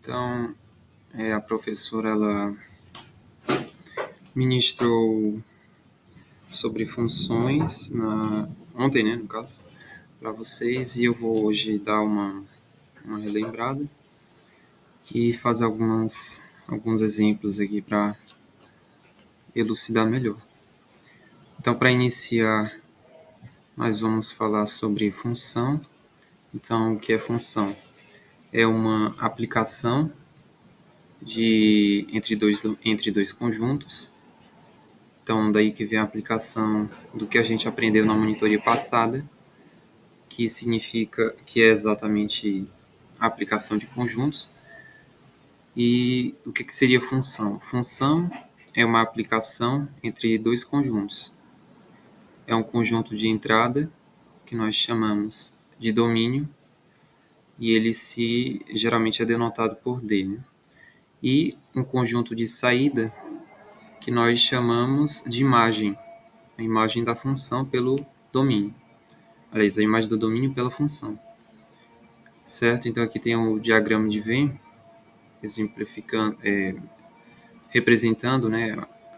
Então, a professora ela ministrou sobre funções ontem, né, no caso, para vocês, e eu vou hoje dar uma relembrada e fazer alguns exemplos aqui para elucidar melhor. Então, para iniciar, nós vamos falar sobre função. Então, o que é função? É uma aplicação entre dois conjuntos. Então, daí que vem a aplicação do que a gente aprendeu na monitoria passada, que significa que é exatamente a aplicação de conjuntos. E o que seria função? Função é uma aplicação entre dois conjuntos. É um conjunto de entrada, que nós chamamos de domínio, e ele geralmente é denotado por D, né? E um conjunto de saída, que nós chamamos de imagem, a imagem da função pelo domínio. Aliás, a imagem do domínio pela função. Certo? Então aqui tem o diagrama de Venn, exemplificando, representando, né,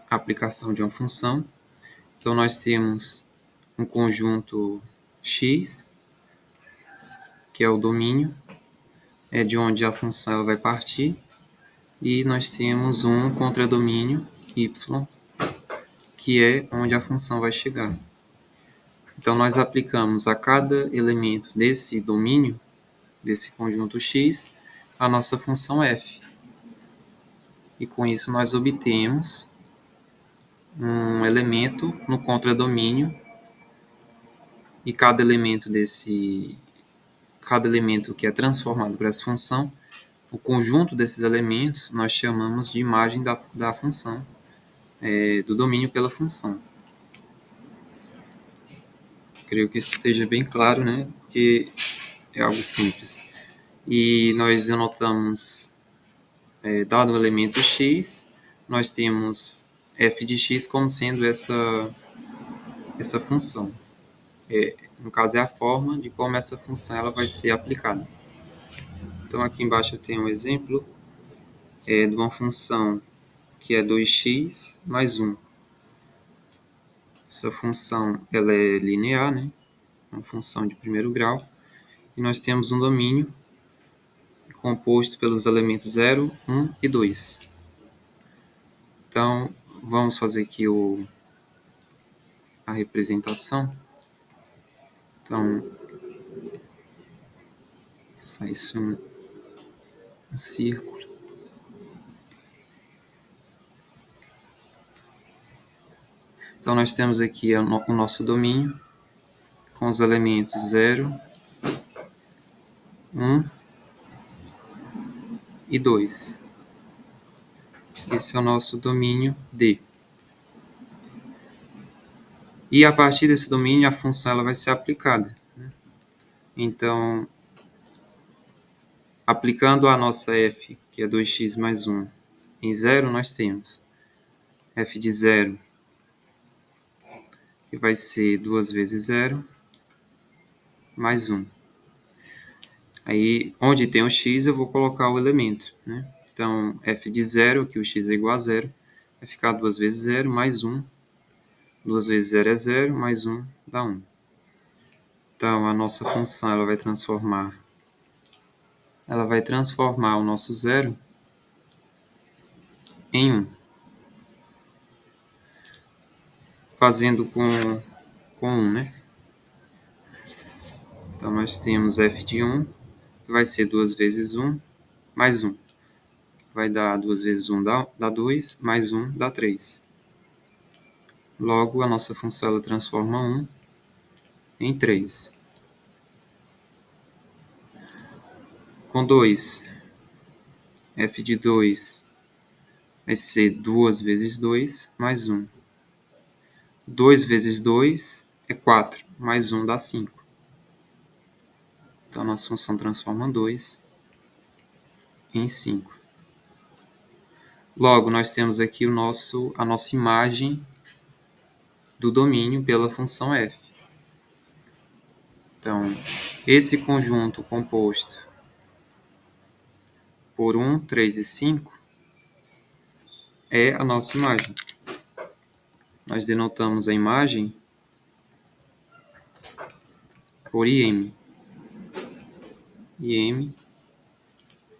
a aplicação de uma função. Então nós temos um conjunto X, que é o domínio, é de onde a função ela vai partir, e nós temos um contradomínio Y, que é onde a função vai chegar. Então nós aplicamos a cada elemento desse domínio, desse conjunto X, a nossa função f. E com isso nós obtemos um elemento no contradomínio, e cada elemento que é transformado por essa função, o conjunto desses elementos nós chamamos de imagem da função, do domínio pela função. Creio que isso esteja bem claro, né? Porque é algo simples. E nós anotamos, dado o elemento x, nós temos f de x como sendo essa função. No caso, é a forma de como essa função ela vai ser aplicada. Então, aqui embaixo eu tenho um exemplo de uma função que é 2x mais 1. Essa função ela é linear, né? É uma função de primeiro grau. E nós temos um domínio composto pelos elementos 0, 1 e 2. Então, vamos fazer aqui a representação. Então, sai isso um círculo. Então, nós temos aqui o nosso domínio com os elementos 0, 1 e 2. Esse é o nosso domínio D. E a partir desse domínio, a função ela vai ser aplicada. Então, aplicando a nossa f, que é 2x mais 1, em 0, nós temos f de 0, que vai ser 2 vezes 0, mais 1. Aí, onde tem o x, eu vou colocar o elemento, né? Então, f de 0, que o x é igual a 0, vai ficar 2 vezes 0, mais 1. 2 vezes 0 é 0, mais 1 dá 1. Então, a nossa função ela vai transformar o nosso 0 em 1. Fazendo com 1, né? Então, nós temos f de 1, que vai ser 2 vezes 1, mais 1. Vai dar 2 vezes 1 dá 2, mais 1 dá 3. Logo, a nossa função ela transforma 1 em 3. Com 2, f de 2 vai ser 2 vezes 2, mais 1. 2 vezes 2 é 4, mais 1 dá 5. Então, a nossa função transforma 2 em 5. Logo, nós temos aqui a nossa imagem do domínio pela função f. Então, esse conjunto composto por 1, 3 e 5 é a nossa imagem. Nós denotamos a imagem por IM. IM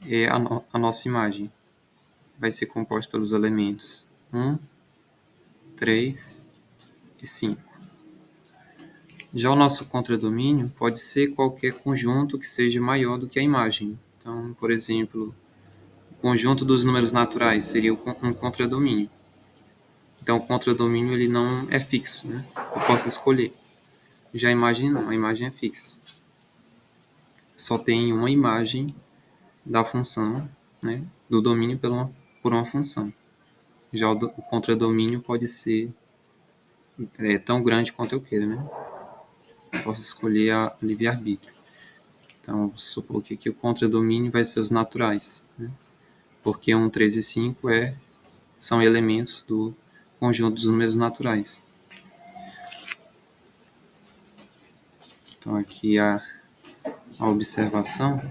é a nossa imagem. Vai ser composta pelos elementos 1, 3 e 5. Já o nosso contradomínio pode ser qualquer conjunto que seja maior do que a imagem. Então, por exemplo, o conjunto dos números naturais seria um contradomínio. Então, o contradomínio ele não é fixo, né? Eu posso escolher. Já a imagem não, a imagem é fixa. Só tem uma imagem da função, né, do domínio por uma função. Já o contradomínio pode ser tão grande quanto eu queira, né? Posso escolher a livre-arbítrio. Então, vou supor que aqui o contradomínio vai ser os naturais, né? Porque 1, 3 e 5 são elementos do conjunto dos números naturais. Então, aqui a observação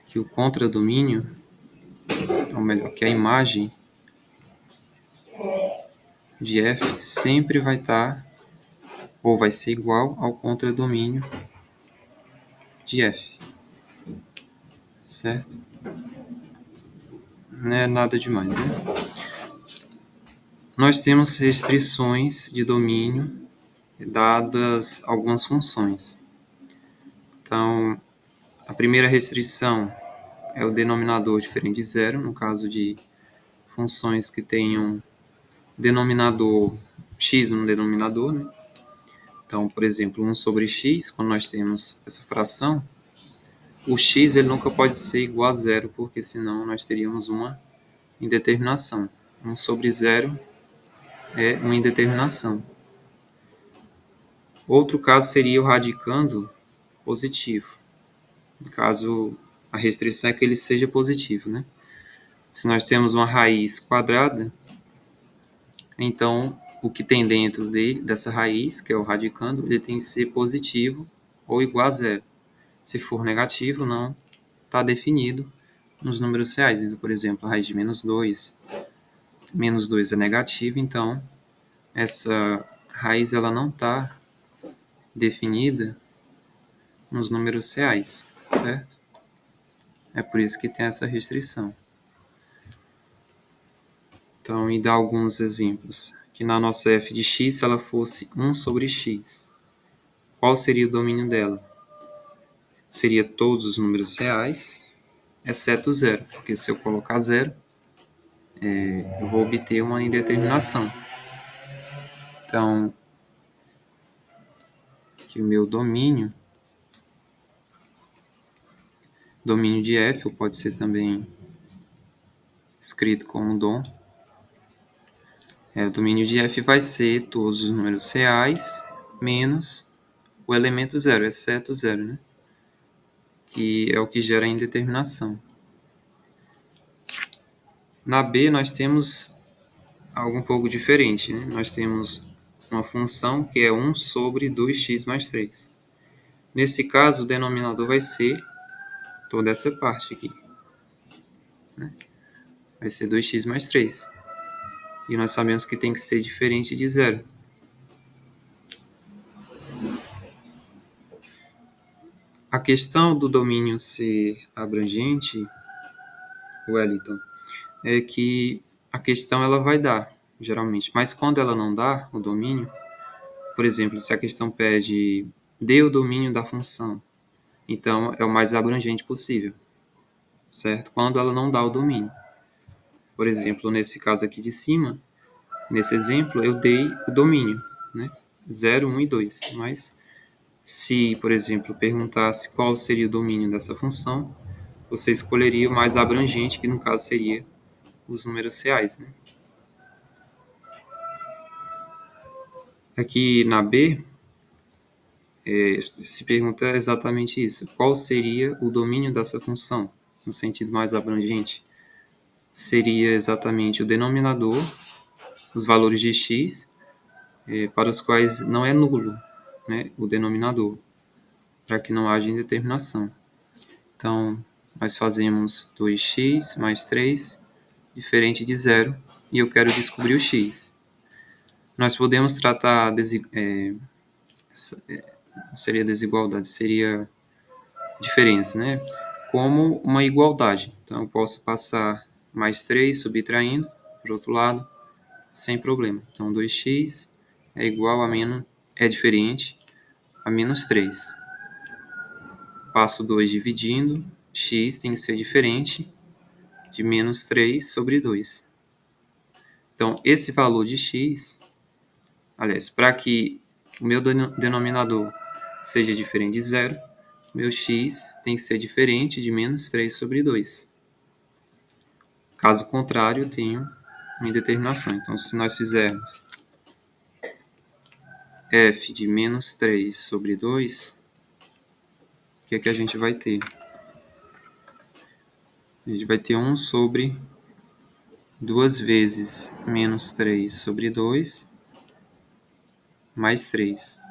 que o contradomínio, ou melhor, que a imagem de f sempre vai estar ou vai ser igual ao contradomínio de f, certo? Não é nada demais, né? Nós temos restrições de domínio dadas algumas funções. Então, a primeira restrição é o denominador diferente de zero, no caso de funções que tenham denominador x no denominador, né? Então, por exemplo, 1 sobre x, quando nós temos essa fração, o x ele nunca pode ser igual a zero, porque senão nós teríamos uma indeterminação. 1 sobre zero é uma indeterminação. Outro caso seria o radicando positivo. No caso, a restrição é que ele seja positivo, né? Se nós temos uma raiz quadrada, então o que tem dentro dessa raiz, que é o radicando, ele tem que ser positivo ou igual a zero. Se for negativo, não está definido nos números reais. Então, por exemplo, a raiz de menos 2 é negativa, então essa raiz ela não está definida nos números reais, certo? É por isso que tem essa restrição. Então, e dar alguns exemplos. Que na nossa f de x, se ela fosse 1 sobre x, qual seria o domínio dela? Seria todos os números reais, exceto zero, porque se eu colocar zero, eu vou obter uma indeterminação. Então, que o meu domínio de f, ou pode ser também escrito como dom, o domínio de f vai ser todos os números reais menos o elemento zero, exceto zero, né? Que é o que gera a indeterminação. Na B, nós temos algo um pouco diferente, né? Nós temos uma função que é 1 sobre 2x mais 3. Nesse caso, o denominador vai ser toda essa parte aqui, né? Vai ser 2x mais 3. E nós sabemos que tem que ser diferente de zero. A questão do domínio ser abrangente, Wellington, é que a questão ela vai dar, geralmente. Mas quando ela não dá, o domínio, por exemplo, se a questão pede dê o domínio da função, então é o mais abrangente possível, certo? Quando ela não dá o domínio. Por exemplo, nesse caso aqui de cima, nesse exemplo, eu dei o domínio, né? 0, 1 e 2. Mas se, por exemplo, perguntasse qual seria o domínio dessa função, você escolheria o mais abrangente, que no caso seria os números reais, né? Aqui na B, se pergunta exatamente isso. Qual seria o domínio dessa função, no sentido mais abrangente? Seria exatamente o denominador, os valores de x, para os quais não é nulo, né, o denominador, para que não haja indeterminação. Então, nós fazemos 2x mais 3, diferente de zero, e eu quero descobrir o x. Nós podemos tratar, seria desigualdade, seria diferença, né? Como uma igualdade. Então, eu posso passar mais 3 subtraindo, por outro lado, sem problema. Então, 2x é igual a menos, é diferente a menos 3. Passo 2 dividindo, x tem que ser diferente de menos 3 sobre 2. Então, esse valor de x, aliás, para que o meu denominador seja diferente de zero, meu x tem que ser diferente de menos 3 sobre 2. Caso contrário, eu tenho uma indeterminação. Então, se nós fizermos f de menos 3 sobre 2, o que é que a gente vai ter? A gente vai ter 1 sobre 2 vezes menos 3 sobre 2, mais 3.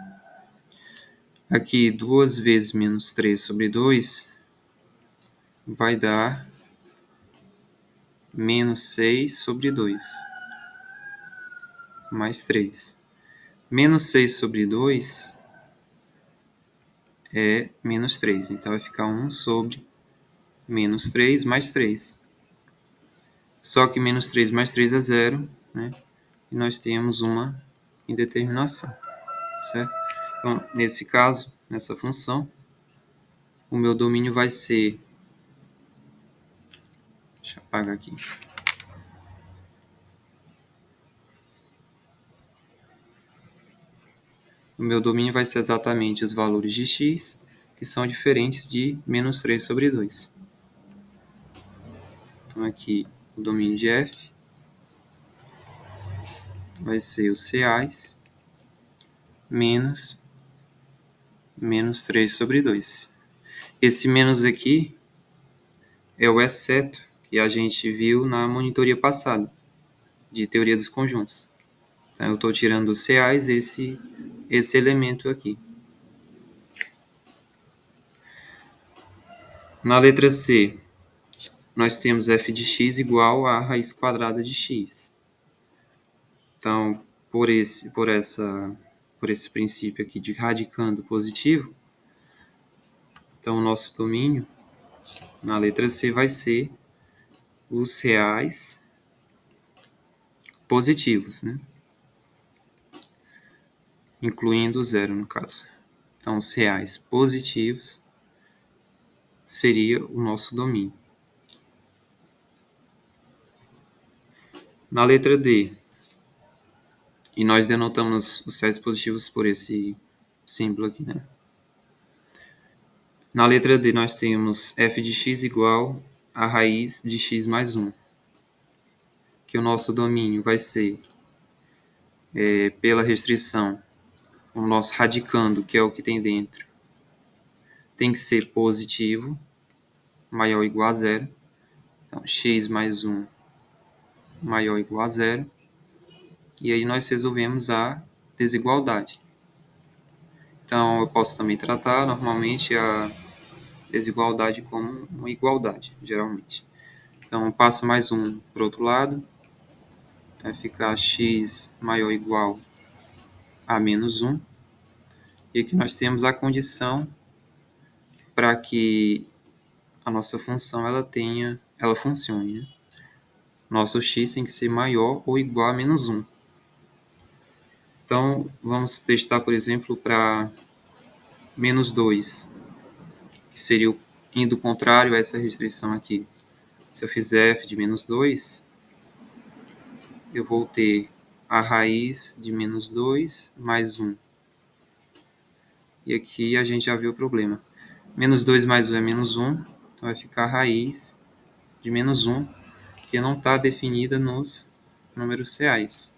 Aqui, 2 vezes menos 3 sobre 2 vai dar menos 6 sobre 2, mais 3. Menos 6 sobre 2 é menos 3. Então, vai ficar 1 sobre menos 3 mais 3. Só que menos 3 mais 3 é zero, né? E nós temos uma indeterminação, certo? Então, nesse caso, nessa função, o meu domínio vai ser... Deixa eu apagar aqui. O meu domínio vai ser exatamente os valores de x, que são diferentes de menos 3 sobre 2. Então, aqui, o domínio de f vai ser os reais menos 3 sobre 2. Esse menos aqui é o exceto que a gente viu na monitoria passada, de teoria dos conjuntos. Então, eu estou tirando dos reais esse elemento aqui. Na letra C, nós temos f de x igual a raiz quadrada de x. Então, por esse princípio aqui de radicando positivo, então o nosso domínio na letra C vai ser os reais positivos, né? Incluindo o zero, no caso. Então, os reais positivos seria o nosso domínio. Na letra D, e nós denotamos os reais positivos por esse símbolo aqui, né? Na letra D, nós temos f de x igual a raiz de x mais 1. Que o nosso domínio vai ser, pela restrição, o nosso radicando, que é o que tem dentro, tem que ser positivo, maior ou igual a zero. Então, x mais 1 maior ou igual a zero. E aí nós resolvemos a desigualdade. Então, eu posso também tratar normalmente a desigualdade como uma igualdade, geralmente. Então, eu passo mais 1 para o outro lado, vai ficar x maior ou igual a menos 1. E aqui nós temos a condição para que a nossa função ela funcione, né? Nosso x tem que ser maior ou igual a menos 1. Então, vamos testar, por exemplo, para menos 2, que seria indo contrário a essa restrição aqui. Se eu fizer f de menos 2, eu vou ter a raiz de menos 2 mais 1. E aqui a gente já viu o problema. Menos 2 mais 1 é menos 1, então vai ficar a raiz de menos 1, que não está definida nos números reais.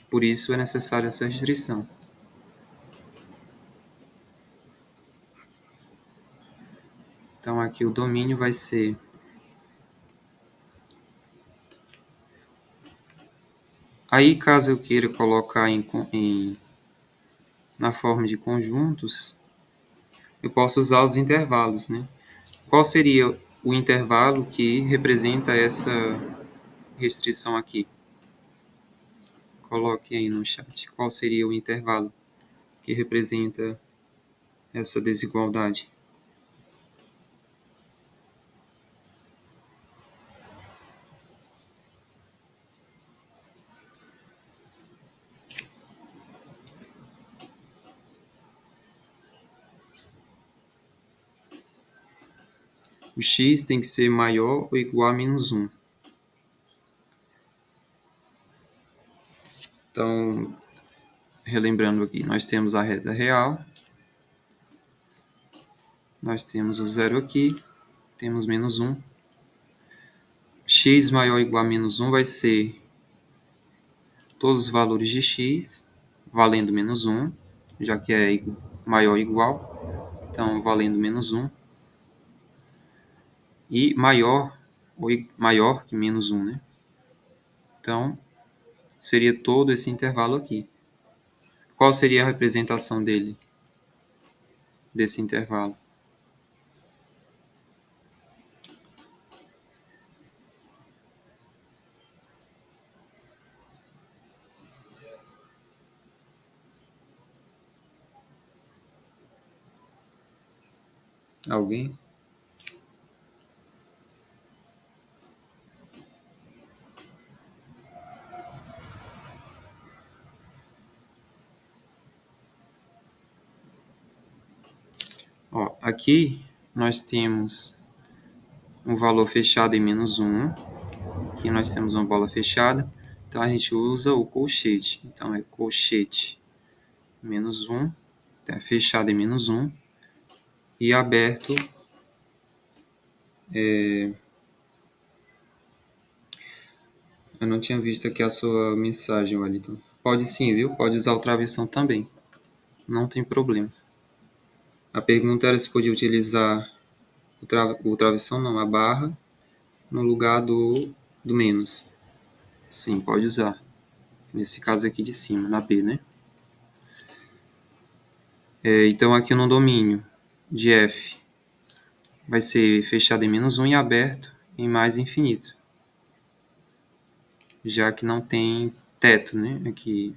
Por isso é necessária essa restrição. Então aqui o domínio vai ser aí, caso eu queira colocar em na forma de conjuntos, eu posso usar os intervalos, né? Qual seria o intervalo que representa essa restrição aqui? Coloque aí no chat. Qual seria o intervalo que representa essa desigualdade? O x tem que ser maior ou igual a menos 1. Então, relembrando aqui, nós temos a reta real, nós temos o zero aqui, temos menos 1. X maior ou igual a menos 1 vai ser todos os valores de x, valendo menos 1, já que é maior ou igual, então valendo menos 1. E maior que menos 1, né? Então, seria todo esse intervalo aqui. Qual seria a representação dele, desse intervalo? Alguém? Ó, aqui nós temos um valor fechado em menos 1. Aqui nós temos uma bola fechada. Então, a gente usa o colchete. Então, é colchete menos 1. Então, é fechado em menos 1. E aberto Eu não tinha visto aqui a sua mensagem, Wellington. Pode sim, viu? Pode usar o travessão também. Não tem problema. A pergunta era se podia utilizar o travessão, não, a barra, no lugar do menos. Sim, pode usar. Nesse caso aqui de cima, na B, né? Então, aqui no domínio de F, vai ser fechado em menos 1 e aberto em mais infinito. Já que não tem teto, né? Aqui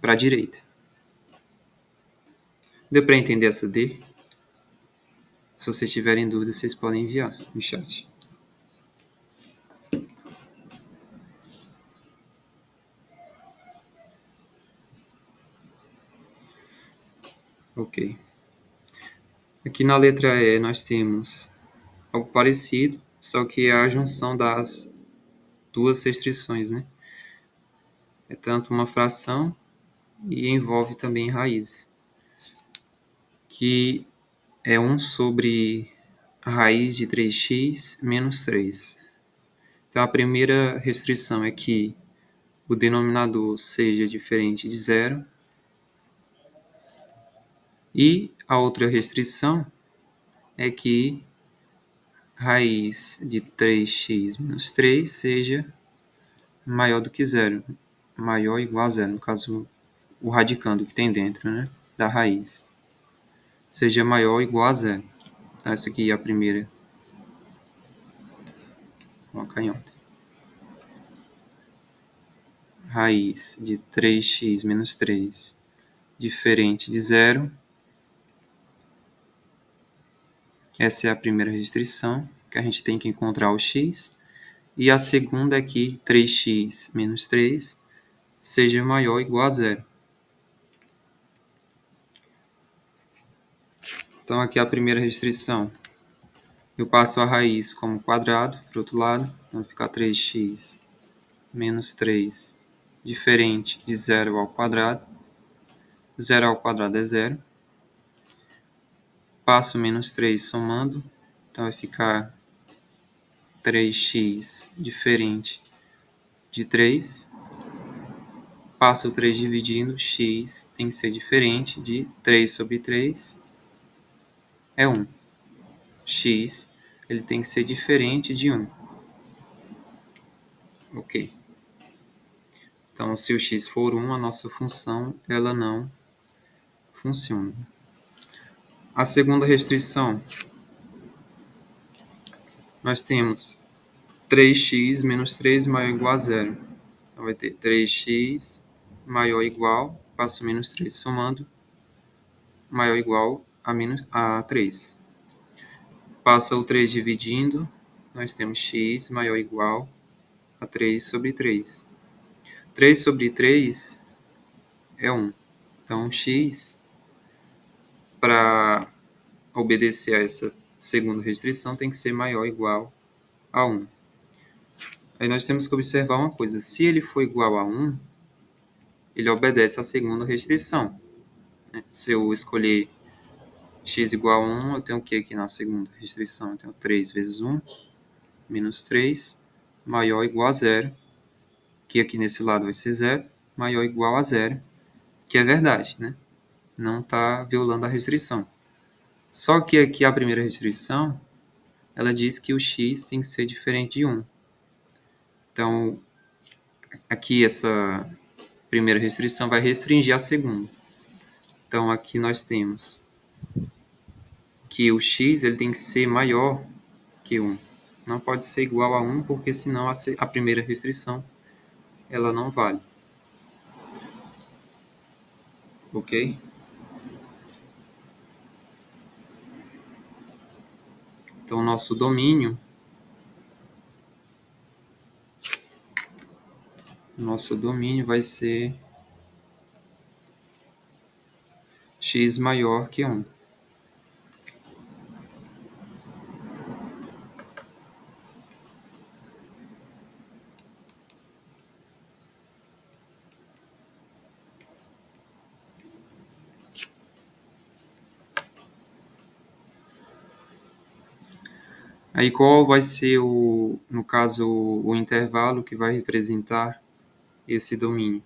para a direita. Deu para entender essa D? Se vocês tiverem dúvidas, vocês podem enviar no chat. Ok. Aqui na letra E nós temos algo parecido, só que é a junção das duas restrições, né? É tanto uma fração e envolve também raízes, que é 1 sobre a raiz de 3x menos 3. Então, a primeira restrição é que o denominador seja diferente de zero. E a outra restrição é que raiz de 3x menos 3 seja maior do que zero. Maior ou igual a zero, no caso, o radicando que tem dentro, né, da raiz. Seja maior ou igual a zero. Então, essa aqui é a primeira. Uma canhota. Raiz de 3x menos 3 diferente de zero. Essa é a primeira restrição, que a gente tem que encontrar o x. E a segunda é que 3x menos 3 seja maior ou igual a zero. Então, aqui é a primeira restrição. Eu passo a raiz como quadrado para o outro lado. Então, vai ficar 3x menos 3 diferente de zero ao quadrado. Zero ao quadrado é zero. Passo menos 3 somando. Então, vai ficar 3x diferente de 3. Passo o 3 dividindo, x tem que ser diferente de 3 sobre 3, é 1. X ele tem que ser diferente de 1. Ok. Então, se o x for 1, a nossa função ela não funciona. A segunda restrição, nós temos 3x menos 3 maior ou igual a zero. Então, vai ter 3x maior ou igual, passo menos 3 somando, maior ou igual a 3. Passa o 3 dividindo, nós temos x maior ou igual a 3 sobre 3. 3 sobre 3 é 1. Então, x, para obedecer a essa segunda restrição, tem que ser maior ou igual a 1. Aí nós temos que observar uma coisa. Se ele for igual a 1, ele obedece à segunda restrição. Se eu escolher x igual a 1, eu tenho o que aqui na segunda restrição? Eu tenho 3 vezes 1, menos 3, maior ou igual a 0, que aqui nesse lado vai ser 0, maior ou igual a 0, que é verdade, né? Não está violando a restrição. Só que aqui a primeira restrição, ela diz que o x tem que ser diferente de 1. Então, aqui essa primeira restrição vai restringir a segunda. Então, aqui nós temos que o x ele tem que ser maior que 1. Não pode ser igual a 1, porque senão a primeira restrição ela não vale. Ok? Então, nosso domínio vai ser x maior que 1. Aí qual vai ser, no caso, o intervalo que vai representar esse domínio?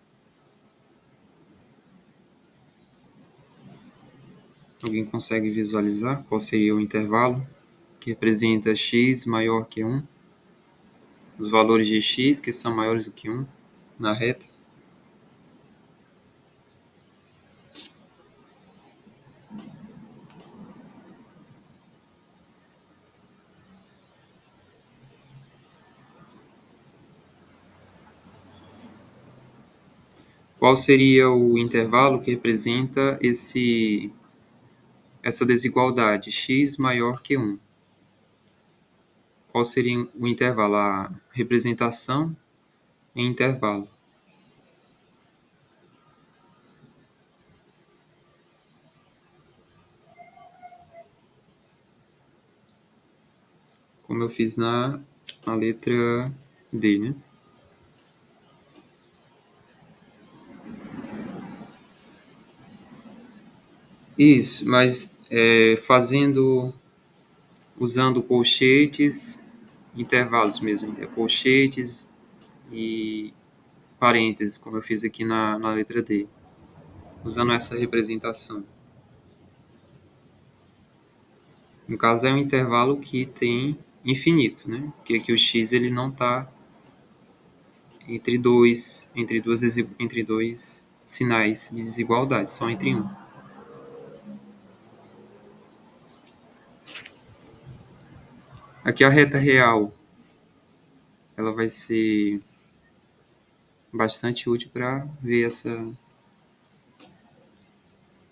Alguém consegue visualizar qual seria o intervalo que representa x maior que 1? Os valores de x que são maiores do que 1 na reta? Qual seria o intervalo que representa essa desigualdade, x maior que 1? Qual seria o intervalo? A representação em intervalo. Como eu fiz na letra D, né? Isso, mas usando colchetes, intervalos mesmo, colchetes e parênteses, como eu fiz aqui na letra D, usando essa representação. No caso, é um intervalo que tem infinito, né? Porque aqui o x ele não está entre dois sinais de desigualdade, só entre um. Aqui a reta real, ela vai ser bastante útil para ver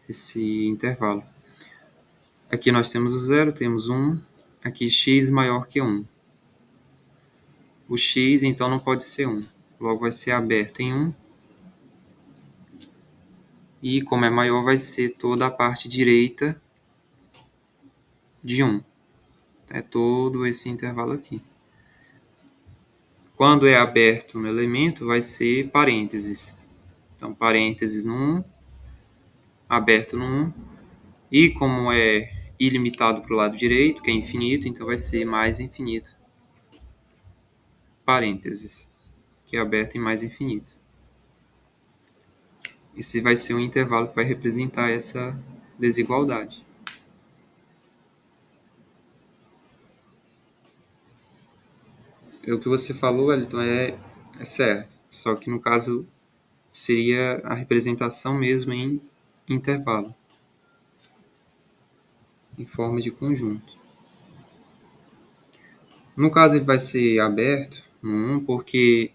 esse intervalo. Aqui nós temos o 0, temos 1, aqui x maior que 1. O x, então, não pode ser 1. Logo, vai ser aberto em 1. E, como é maior, vai ser toda a parte direita de 1. É todo esse intervalo aqui. Quando é aberto no elemento, vai ser parênteses. Então, parênteses no 1, aberto no 1. E, como é ilimitado para o lado direito, que é infinito, então vai ser mais infinito. Parênteses, que é aberto em mais infinito. Esse vai ser um intervalo que vai representar essa desigualdade. O que você falou, Wellington, é certo. Só que no caso seria a representação mesmo em intervalo. em forma de conjunto. No caso, ele vai ser aberto no 1, porque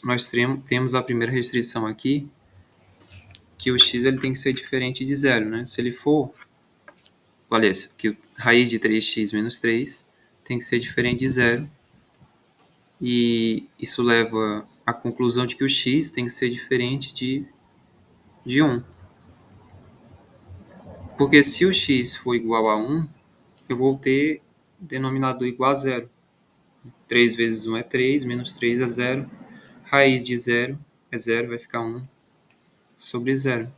nós temos a primeira restrição aqui, que o x ele tem que ser diferente de zero, né? Se ele for, olha isso, que raiz de 3x menos 3 tem que ser diferente de zero, e isso leva à conclusão de que o x tem que ser diferente de 1. Porque se o x for igual a 1, eu vou ter denominador igual a zero. 3 vezes 1 é 3, menos 3 é zero. Raiz de zero é zero, vai ficar 1 sobre zero,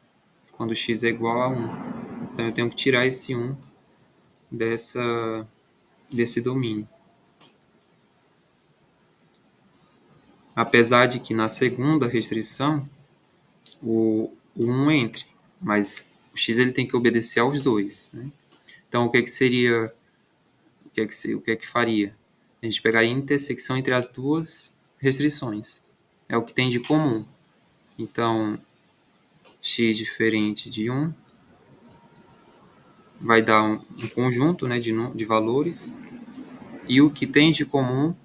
quando x é igual a 1. Então eu tenho que tirar esse 1 desse domínio. Apesar de que na segunda restrição o 1 entre, mas o x ele tem que obedecer aos dois, né? Então o que seria, o que faria? A gente pegaria a intersecção entre as duas restrições. É o que tem de comum. Então, x diferente de 1 vai dar um conjunto, né, de valores, e o que tem de comum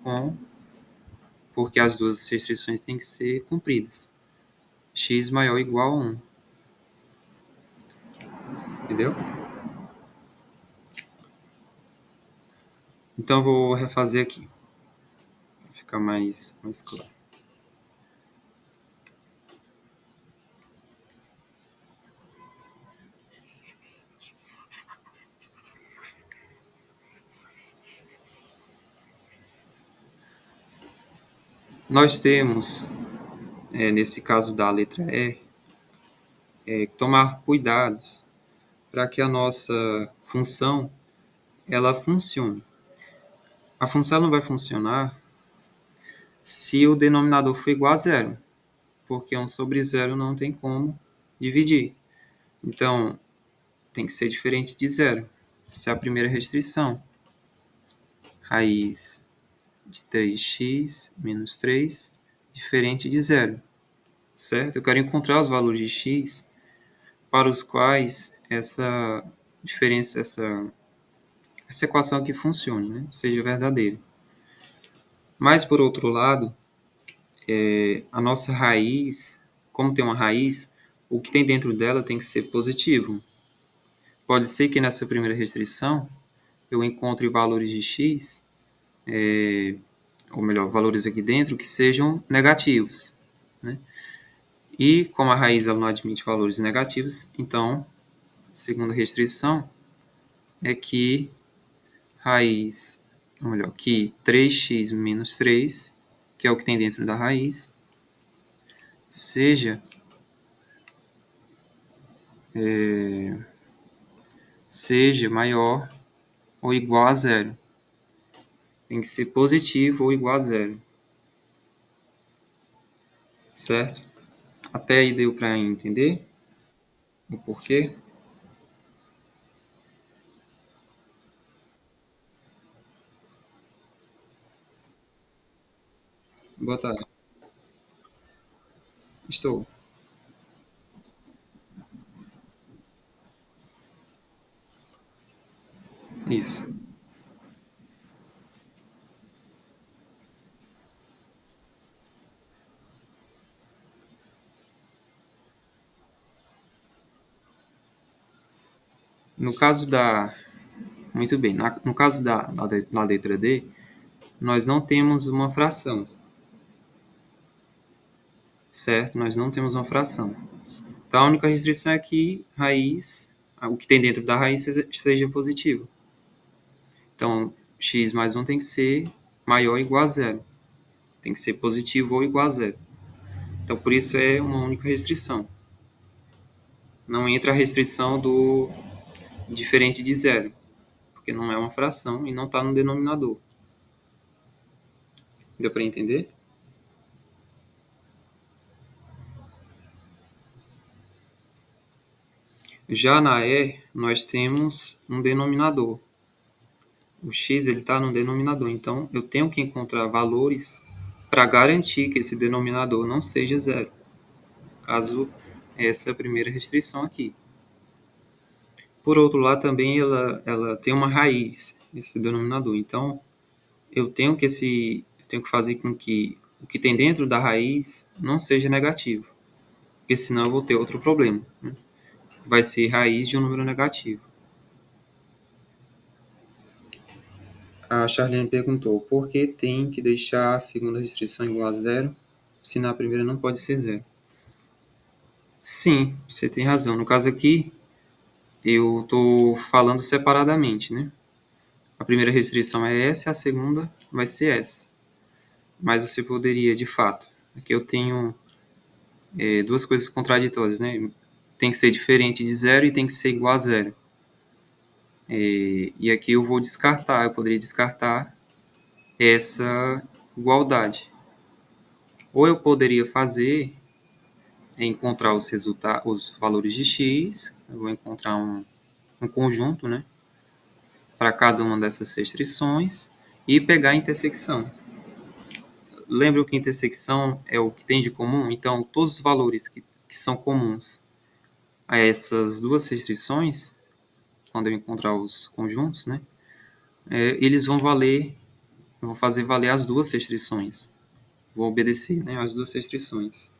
porque as duas restrições têm que ser cumpridas. X maior ou igual a 1. Entendeu? Então, eu vou refazer aqui, para ficar mais claro. Nós temos, nesse caso da letra E, tomar cuidados para que a nossa função ela funcione. A função não vai funcionar se o denominador for igual a zero, porque 1 sobre zero não tem como dividir. Então, tem que ser diferente de zero. Essa é a primeira restrição. Raiz de 3x menos 3, diferente de zero. Certo? Eu quero encontrar os valores de x para os quais essa diferença, essa equação aqui funcione, né? Seja verdadeira. Mas, por outro lado, a nossa raiz, como tem uma raiz, o que tem dentro dela tem que ser positivo. Pode ser que nessa primeira restrição eu encontre valores de x, ou melhor, valores aqui dentro que sejam negativos, né? E como a raiz ela não admite valores negativos, então, a segunda restrição é que raiz, ou melhor, que 3x menos 3, que é o que tem dentro da raiz, seja maior ou igual a zero. Tem que ser positivo ou igual a zero. Certo? Até aí deu para entender o porquê? Boa tarde. Estou. Isso. No caso da... Muito bem. No caso da letra D, nós não temos uma fração. Certo? Nós não temos uma fração. Então, a única restrição é que raiz, o que tem dentro da raiz seja positivo. Então, x mais 1 tem que ser maior ou igual a zero. Tem que ser positivo ou igual a zero. Então, por isso é uma única restrição. Não entra a restrição do diferente de zero, porque não é uma fração e não está no denominador. Deu para entender? Já na E, nós temos um denominador. O x está no denominador, então eu tenho que encontrar valores para garantir que esse denominador não seja zero, caso essa é a primeira restrição aqui. Por outro lado, também ela tem uma raiz, esse denominador. Então, eu tenho que fazer com que o que tem dentro da raiz não seja negativo, porque senão eu vou ter outro problema, né? Vai ser raiz de um número negativo. A Charlene perguntou, por que tem que deixar a segunda restrição igual a zero, se na primeira não pode ser zero? Sim, você tem razão. No caso aqui, eu estou falando separadamente, né? A primeira restrição é essa, a segunda vai ser essa. Mas você poderia, de fato, aqui eu tenho duas coisas contraditórias, né? Tem que ser diferente de zero e tem que ser igual a zero. E aqui eu vou descartar, eu poderia descartar essa igualdade. Ou eu poderia fazer encontrar os valores de x, eu vou encontrar um conjunto, né, para cada uma dessas restrições e pegar a intersecção. Lembra que a intersecção é o que tem de comum? Então, todos os valores que são comuns a essas duas restrições, quando eu encontrar os conjuntos, né, eles vão valer, eu vou fazer valer as duas restrições. Vou obedecer, né, as duas restrições.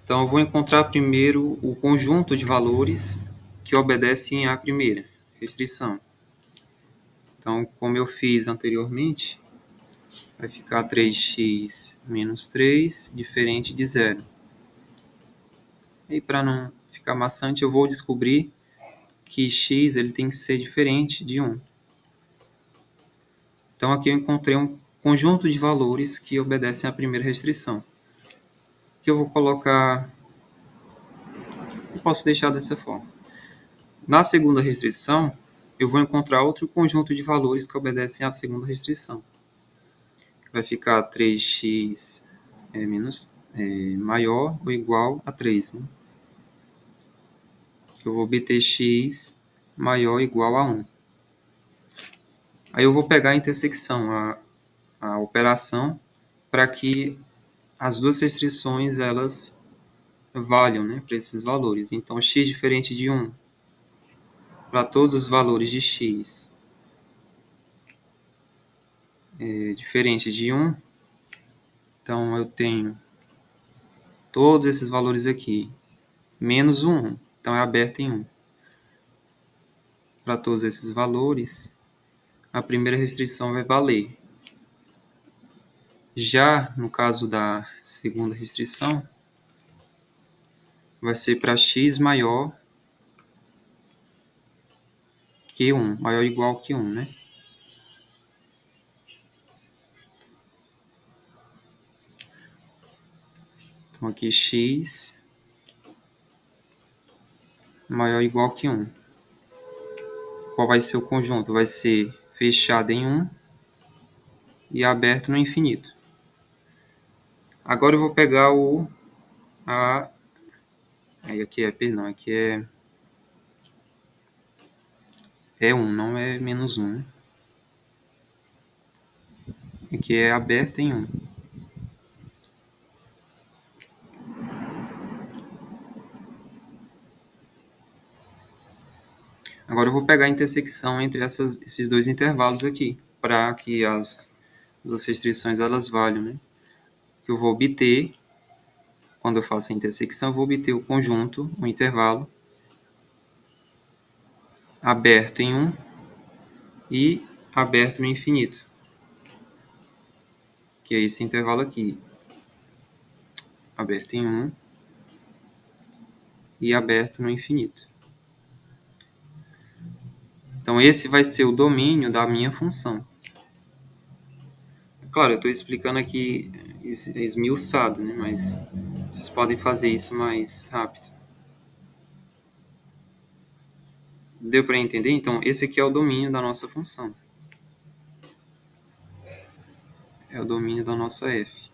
Então, eu vou encontrar primeiro o conjunto de valores que obedecem à primeira restrição. Então, como eu fiz anteriormente, vai ficar 3x menos 3, diferente de zero. E para não ficar maçante, eu vou descobrir que x ele tem que ser diferente de 1. Então, aqui eu encontrei um conjunto de valores que obedecem à primeira restrição. Que eu vou colocar... Eu posso deixar dessa forma. Na segunda restrição, eu vou encontrar outro conjunto de valores que obedecem à segunda restrição. Vai ficar 3x maior ou igual a 3. Né? Eu vou obter x maior ou igual a 1. Aí eu vou pegar a intersecção, a operação, para que as duas restrições elas valham, né, para esses valores. Então, x diferente de 1 para todos os valores de x diferente de 1. Então, eu tenho todos esses valores aqui, menos 1. Então, é aberto em 1. Para todos esses valores, a primeira restrição vai valer. Já no caso da segunda restrição, vai ser para x maior que 1, maior ou igual que 1, né? Então, aqui x maior ou igual que 1. Qual vai ser o conjunto? Vai ser fechado em 1 e aberto no infinito. Agora eu vou pegar aqui é 1, não é menos 1. Aqui é aberto em 1. Agora eu vou pegar a intersecção entre esses dois intervalos aqui, para que as duas restrições elas valham, né? Que eu vou obter, quando eu faço a intersecção, eu vou obter o conjunto, o intervalo, aberto em 1 e aberto no infinito, que é esse intervalo aqui, aberto em 1 e aberto no infinito. Então, esse vai ser o domínio da minha função. Claro, eu estou explicando aqui esmiuçado, né? Mas vocês podem fazer isso mais rápido. Deu para entender? Então, esse aqui é o domínio da nossa função. É o domínio da nossa f.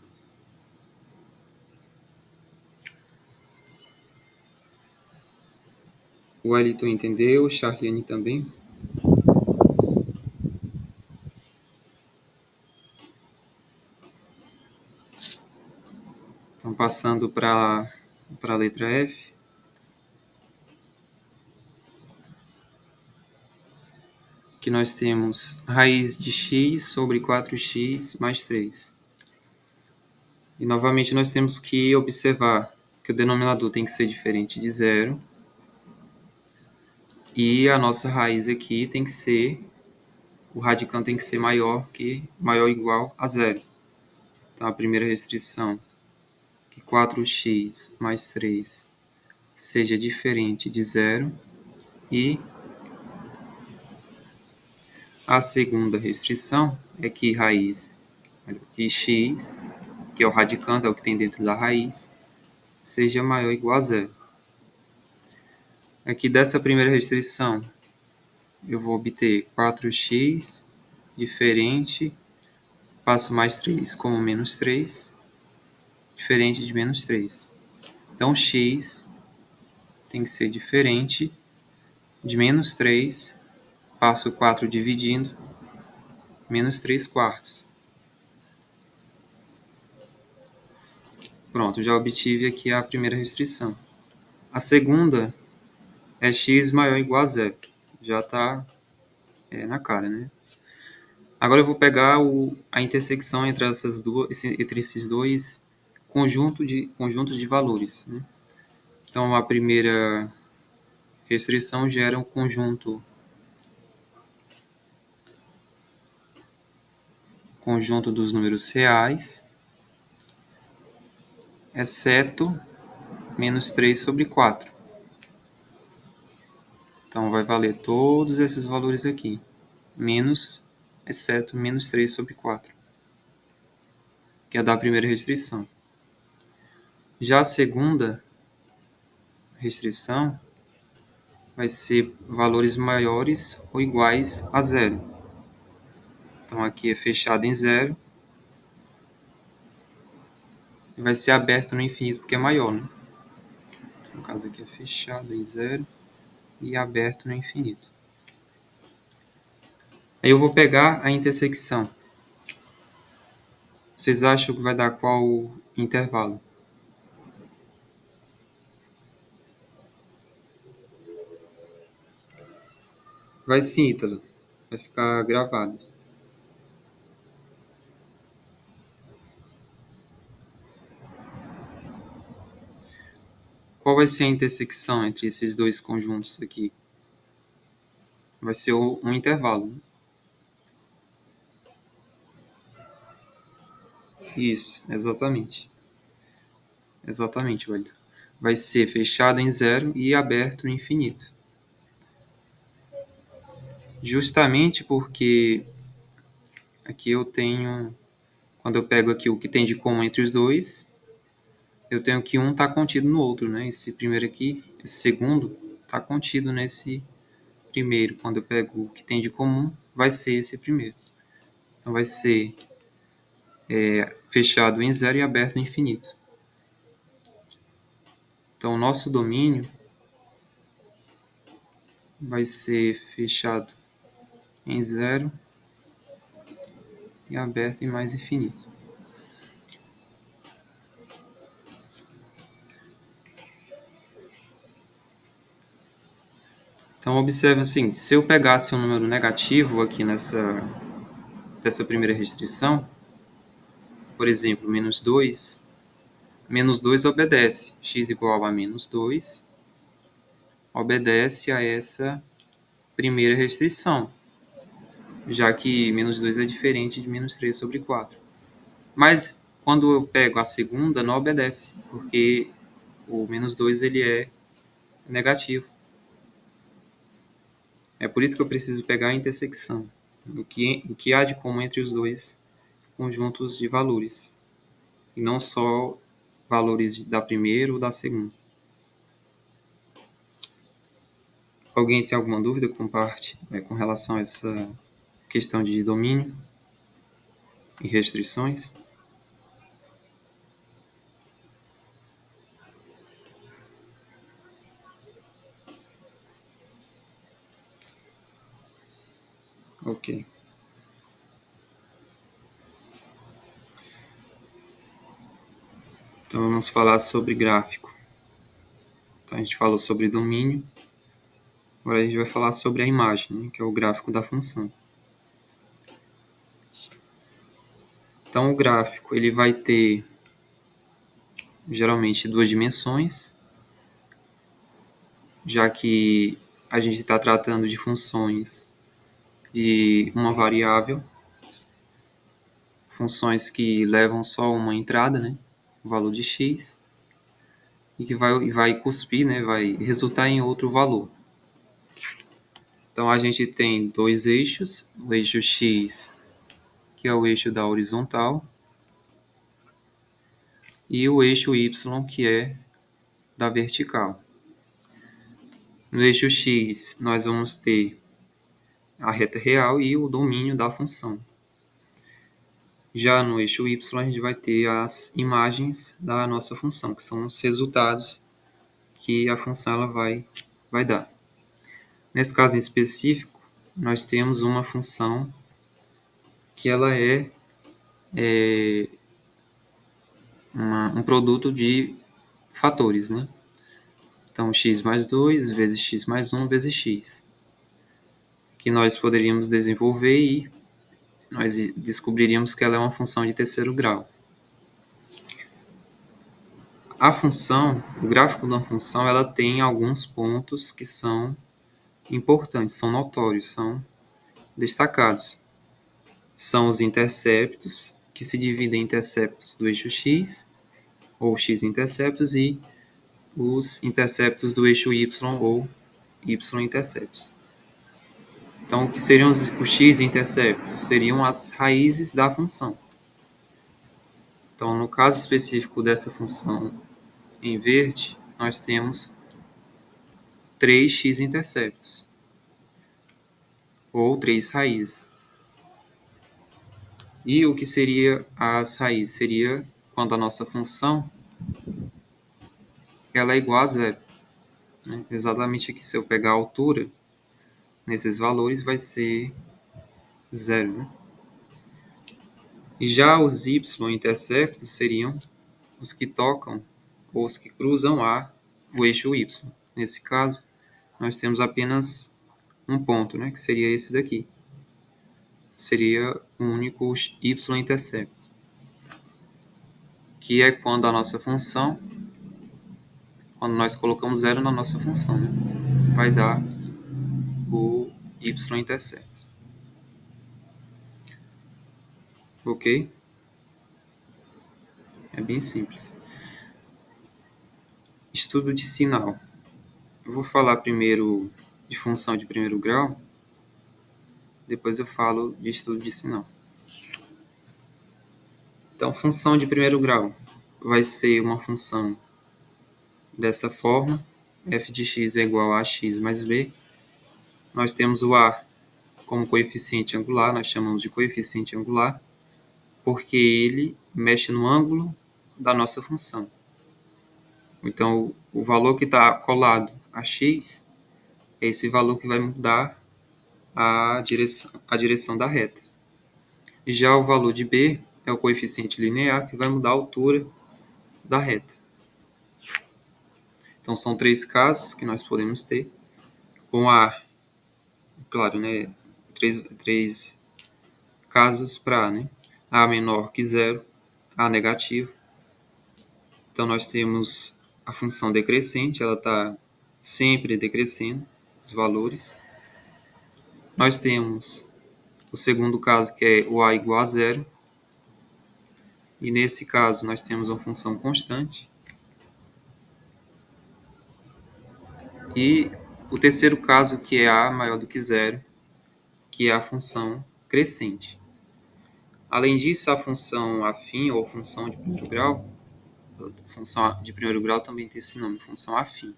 O Wellington entendeu, Charliane também. Então, passando para a letra F. que nós temos raiz de x sobre 4x mais 3. E novamente nós temos que observar que o denominador tem que ser diferente de zero. E a nossa raiz aqui tem que ser, o radicando tem que ser maior ou igual a zero. Então a primeira restrição, que 4x mais 3 seja diferente de zero. E a segunda restrição é que que x, que é o radicando, é o que tem dentro da raiz, seja maior ou igual a zero. Aqui dessa primeira restrição, eu vou obter 4x diferente, passo mais 3 como menos 3, diferente de menos 3. Então, x tem que ser diferente de menos 3, passo 4 dividindo, menos 3 quartos. Pronto, já obtive aqui a primeira restrição. A segunda é x maior ou igual a zero. Já está na cara, né? Agora eu vou pegar a intersecção entre esses dois conjuntos de valores, né? Então, a primeira restrição gera um conjunto dos números reais, exceto menos 3 sobre 4. Então, vai valer todos esses valores aqui, exceto menos 3 sobre 4, que é da primeira restrição. Já a segunda restrição vai ser valores maiores ou iguais a zero. Então, aqui é fechado em zero. E vai ser aberto no infinito, porque é maior, né? No caso aqui é fechado em zero e aberto no infinito. Aí eu vou pegar a intersecção. Vocês acham que vai dar qual intervalo? Vai sim, Ítalo. Vai ficar gravado. Qual vai ser a intersecção entre esses dois conjuntos aqui? Vai ser um intervalo, né? Isso, exatamente. Exatamente, Walter. Vai ser fechado em zero e aberto no infinito. Justamente porque aqui eu tenho, quando eu pego aqui o que tem de comum entre os dois, eu tenho que um está contido no outro, né? Esse primeiro aqui, esse segundo, está contido nesse primeiro. Quando eu pego o que tem de comum, vai ser esse primeiro. Então vai ser fechado em zero e aberto no infinito. Então o nosso domínio vai ser fechado em zero e aberto em mais infinito. Então observe o seguinte, se eu pegasse um número negativo aqui dessa primeira restrição, por exemplo, menos 2 obedece, x igual a menos 2, obedece a essa primeira restrição, já que menos 2 é diferente de menos 3 sobre 4. Mas quando eu pego a segunda, não obedece, porque o menos 2 ele é negativo. É por isso que eu preciso pegar a intersecção, o que há de comum entre os dois conjuntos de valores, e não só valores da primeira ou da segunda. Alguém tem alguma dúvida com relação a essa questão de domínio e restrições? Ok. Então vamos falar sobre gráfico. Então a gente falou sobre domínio Agora a gente vai falar sobre a imagem, né, que é o gráfico da função. Então, o gráfico ele vai ter geralmente duas dimensões, já que a gente está tratando de funções de uma variável, funções que levam só uma entrada, né, o valor de x, e que vai cuspir, né, vai resultar em outro valor. Então, a gente tem dois eixos, o eixo x, que é o eixo da horizontal, e o eixo y, que é da vertical. No eixo x, nós vamos ter a reta real e o domínio da função. Já no eixo y, a gente vai ter as imagens da nossa função, que são os resultados que a função ela vai dar. Nesse caso em específico, nós temos uma função que ela é um produto de fatores, né? Então, x mais 2 vezes x mais 1 vezes x, que nós poderíamos desenvolver e nós descobriríamos que ela é uma função de terceiro grau. A função, o gráfico da função, ela tem alguns pontos que são importantes, são notórios, são destacados. São os interceptos, que se dividem em interceptos do eixo x, ou x-interceptos, e os interceptos do eixo y, ou y-interceptos. Então, o que seriam os x-interceptos? Seriam as raízes da função. Então, no caso específico dessa função em verde, nós temos 3 x-interceptos, ou 3 raízes. E o que seria as raízes? Seria quando a nossa função ela é igual a zero. Né? Exatamente aqui, se eu pegar a altura, nesses valores vai ser zero. Né? E já os y-interceptos seriam os que tocam ou os que cruzam o eixo y. Nesse caso, nós temos apenas um ponto, né, que seria esse daqui. Seria o único y-intercepto, que é quando a nossa função, quando nós colocamos zero na nossa função, né, vai dar o y-intercepto. Ok? É bem simples. Estudo de sinal. Eu vou falar primeiro de função de primeiro grau, depois eu falo de estudo de sinal. Então, função de primeiro grau vai ser uma função dessa forma, f de x é igual a x mais b. Nós temos o a como coeficiente angular, nós chamamos de coeficiente angular, porque ele mexe no ângulo da nossa função. Então, o valor que está colado a x é esse valor que vai mudar a direção da reta. E já o valor de b é o coeficiente linear que vai mudar a altura da reta. Então, são 3 casos que nós podemos ter. Com a, claro, né, 3 casos para A, né? A menor que zero, A negativo. Então, nós temos a função decrescente, ela está sempre decrescendo, os valores. Nós temos o segundo caso, que é o A igual a zero. E nesse caso, nós temos uma função constante. E o terceiro caso, que é A maior do que zero, que é a função crescente. Além disso, a função afim, ou função de primeiro grau, função de primeiro grau também tem esse nome, função afim.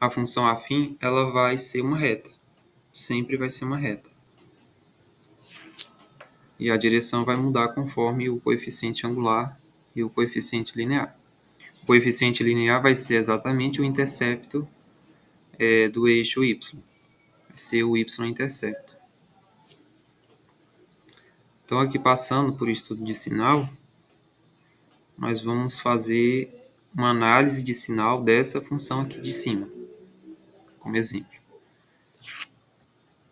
A função afim, ela vai ser uma reta. Sempre vai ser uma reta. E a direção vai mudar conforme o coeficiente angular e o coeficiente linear. O coeficiente linear vai ser exatamente o intercepto do eixo y. Vai ser o y-intercepto. Então, aqui passando por estudo de sinal, nós vamos fazer uma análise de sinal dessa função aqui de cima. como exemplo.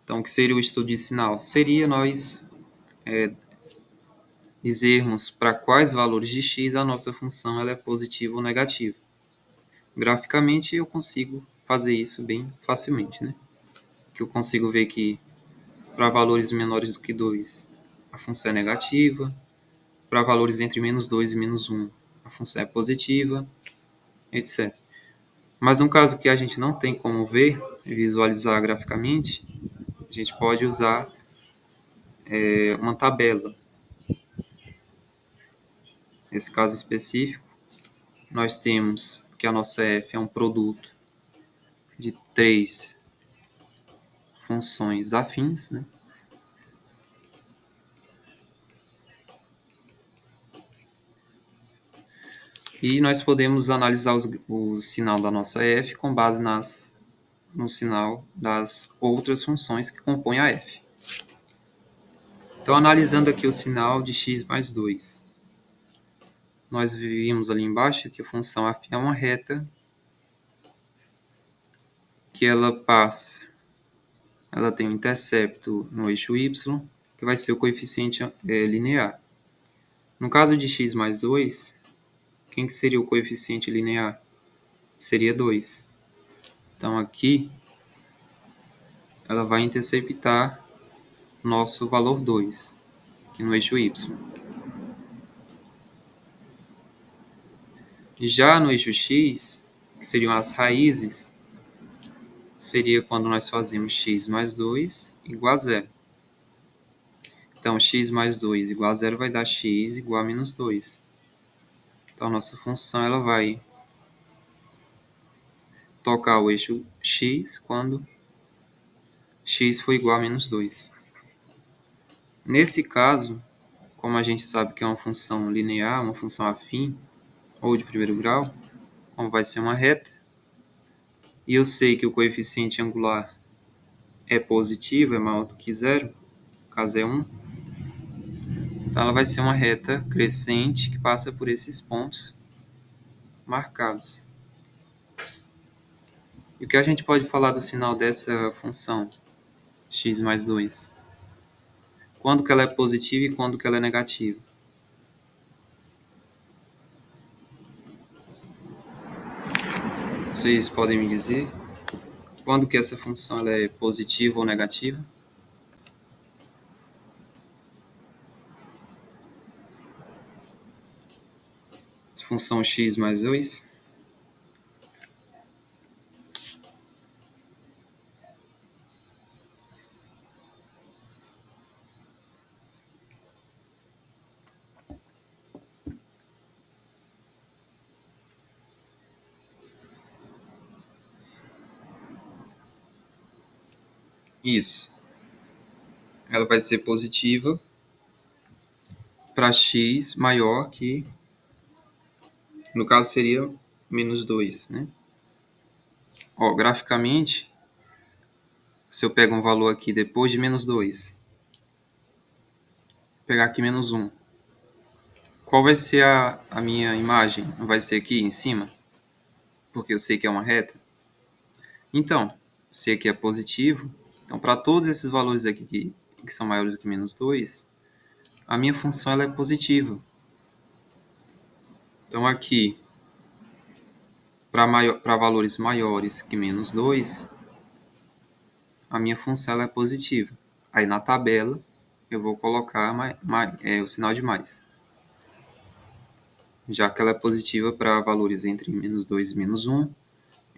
Então, o que seria o estudo de sinal? Seria nós dizermos para quais valores de x a nossa função ela é positiva ou negativa. Graficamente, eu consigo fazer isso bem facilmente, né? Que eu consigo ver que para valores menores do que 2, a função é negativa. Para valores entre menos 2 e menos 1, a função é positiva, etc. Mas no caso que a gente não tem como ver e visualizar graficamente, a gente pode usar uma tabela. Nesse caso específico, nós temos que a nossa f é um produto de 3 funções afins, né? E nós podemos analisar o sinal da nossa f com base no sinal das outras funções que compõem a f. Então, analisando aqui o sinal de x mais 2, nós vimos ali embaixo que a função af é uma reta que ela tem um intercepto no eixo y, que vai ser o coeficiente linear. No caso de x mais 2, quem que seria o coeficiente linear? Seria 2. Então, aqui, ela vai interceptar nosso valor 2, aqui no eixo y. Já no eixo x, que seriam as raízes, seria quando nós fazemos x mais 2 igual a 0. Então, x mais 2 igual a 0 vai dar x igual a menos 2. Então, a nossa função ela vai tocar o eixo x quando x for igual a menos 2. Nesse caso, como a gente sabe que é uma função linear, uma função afim, ou de primeiro grau, como vai ser uma reta, e eu sei que o coeficiente angular é positivo, é maior do que 0, no caso é 1, então ela vai ser uma reta crescente que passa por esses pontos marcados. E o que a gente pode falar do sinal dessa função, x mais 2? Quando que ela é positiva e quando que ela é negativa? Vocês podem me dizer quando que essa função ela é positiva ou negativa? Função x mais 2? Isso. Ela vai ser positiva para x maior que, no caso, seria menos 2, né? Ó, graficamente, se eu pego um valor aqui depois de menos 2, pegar aqui menos 1, qual vai ser a minha imagem? Não vai ser aqui em cima? Porque eu sei que é uma reta? Então, se aqui é positivo, então para todos esses valores aqui que são maiores do que menos 2, a minha função ela é positiva. Então aqui, para valores maiores que menos 2, a minha função ela é positiva. Aí na tabela eu vou colocar o sinal de mais. Já que ela é positiva para valores entre menos 2 e menos 1,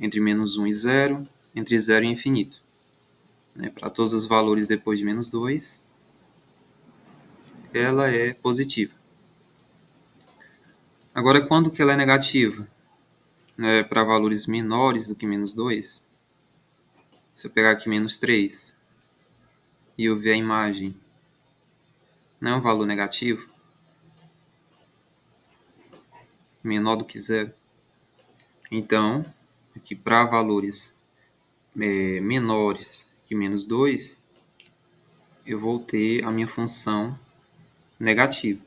entre menos 1 e 0, entre 0 e infinito. Né? Para todos os valores depois de menos 2, ela é positiva. Agora, quando que ela é negativa? Né? Para valores menores do que menos 2, se eu pegar aqui menos 3 e eu ver a imagem, não é um valor negativo? Menor do que 0. Então, aqui para valores menores que menos 2, eu vou ter a minha função negativa.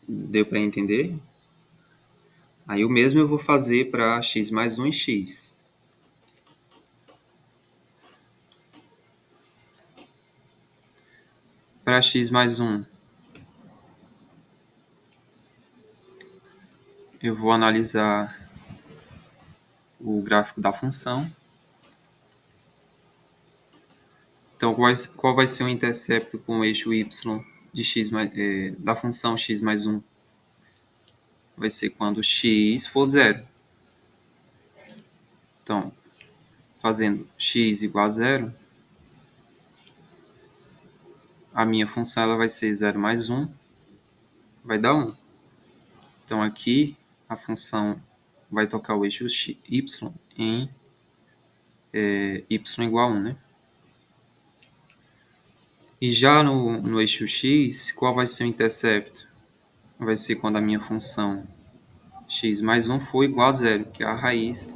Deu para entender? Aí o mesmo eu vou fazer para x mais 1 e x. Para x mais 1, eu vou analisar o gráfico da função. Então, qual vai ser o intercepto com o eixo y de x da função x mais 1? Vai ser quando x for zero. Então, fazendo x igual a zero, a minha função ela vai ser 0 mais 1, vai dar 1. Então, aqui, a função vai tocar o eixo y em y igual a 1, né? E já no eixo x, qual vai ser o intercepto? Vai ser quando a minha função x mais 1 for igual a zero, que é a raiz.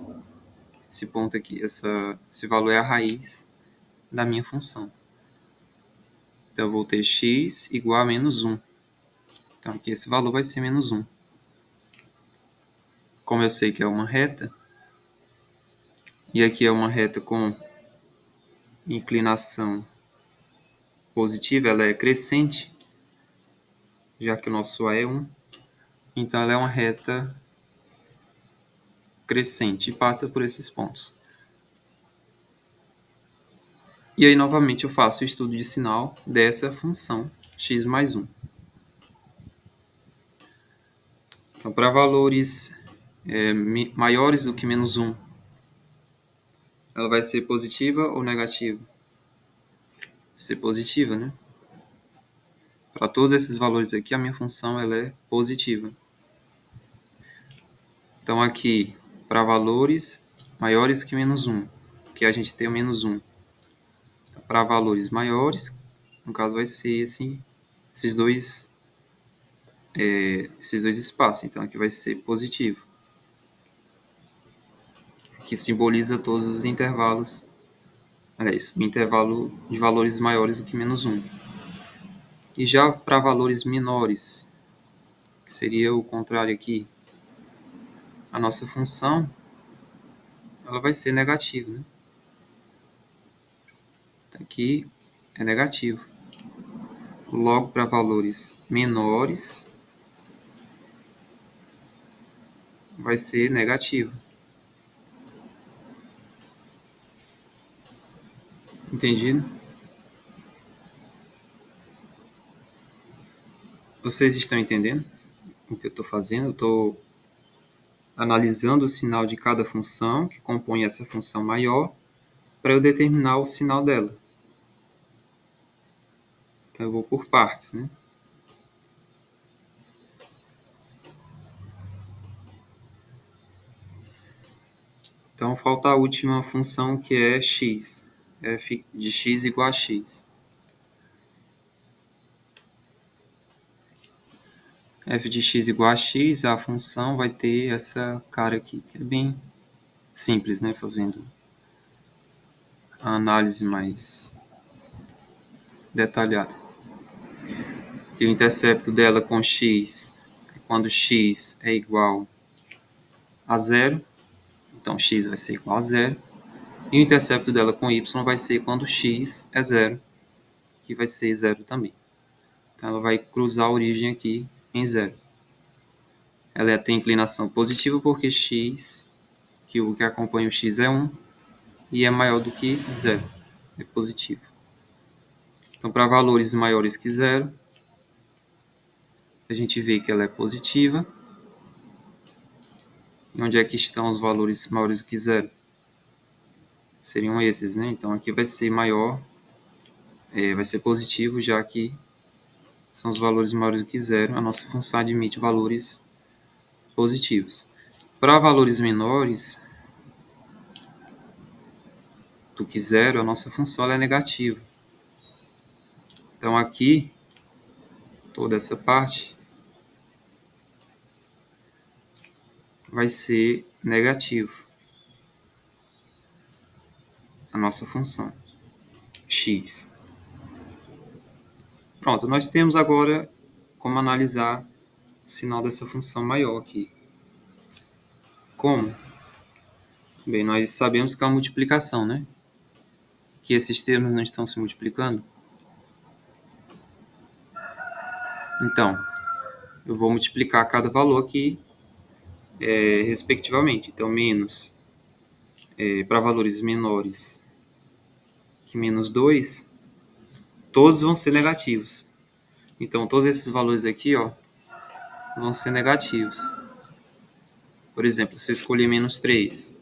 Esse ponto aqui, esse valor é a raiz da minha função. Então, eu vou ter x igual a menos 1. Então, aqui esse valor vai ser menos 1. Como eu sei que é uma reta, e aqui é uma reta com inclinação positiva, ela é crescente, já que o nosso A é 1. Então, ela é uma reta crescente e passa por esses pontos. E aí, novamente, eu faço o estudo de sinal dessa função x mais 1. Então, para valores maiores do que menos 1, ela vai ser positiva ou negativa? Vai ser positiva, né? Para todos esses valores aqui, a minha função ela é positiva. Então, aqui, para valores maiores que menos 1, que a gente tem o menos 1. Para valores maiores, no caso, vai ser esses dois espaços. Então, aqui vai ser positivo, que simboliza todos os intervalos. Olha isso, o intervalo de valores maiores do que menos 1. E já para valores menores, que seria o contrário aqui, a nossa função ela vai ser negativa, né? Aqui é negativo. Logo, para valores menores, vai ser negativo. Entendido? Vocês estão entendendo o que eu estou fazendo? Eu estou analisando o sinal de cada função que compõe essa função maior para eu determinar o sinal dela. Então, eu vou por partes, né? Então, falta a última função, que é x. F de x igual a x. F de x igual a x, a função vai ter essa cara aqui, que é bem simples, né? Fazendo a análise mais detalhada. E o intercepto dela com x é quando x é igual a zero. Então, x vai ser igual a zero. E o intercepto dela com y vai ser quando x é zero, que vai ser zero também. Então, ela vai cruzar a origem aqui em zero. Ela tem inclinação positiva porque x, que o que acompanha o x é 1, e é maior do que zero, é positivo. Então, para valores maiores que zero, a gente vê que ela é positiva. E onde é que estão os valores maiores do que zero? Seriam esses, né? Então, aqui vai ser maior, vai ser positivo, já que são os valores maiores do que zero. A nossa função admite valores positivos. Para valores menores do que zero, a nossa função é negativa. Então, aqui, toda essa parte vai ser negativo. A nossa função x. Pronto, nós temos agora como analisar o sinal dessa função maior aqui. Como? Bem, nós sabemos que é uma multiplicação, né? Que esses termos não estão se multiplicando. Então, eu vou multiplicar cada valor aqui respectivamente. Então, menos para valores menores que menos 2, todos vão ser negativos. Então, todos esses valores aqui, ó, vão ser negativos. Por exemplo, se eu escolher menos 3,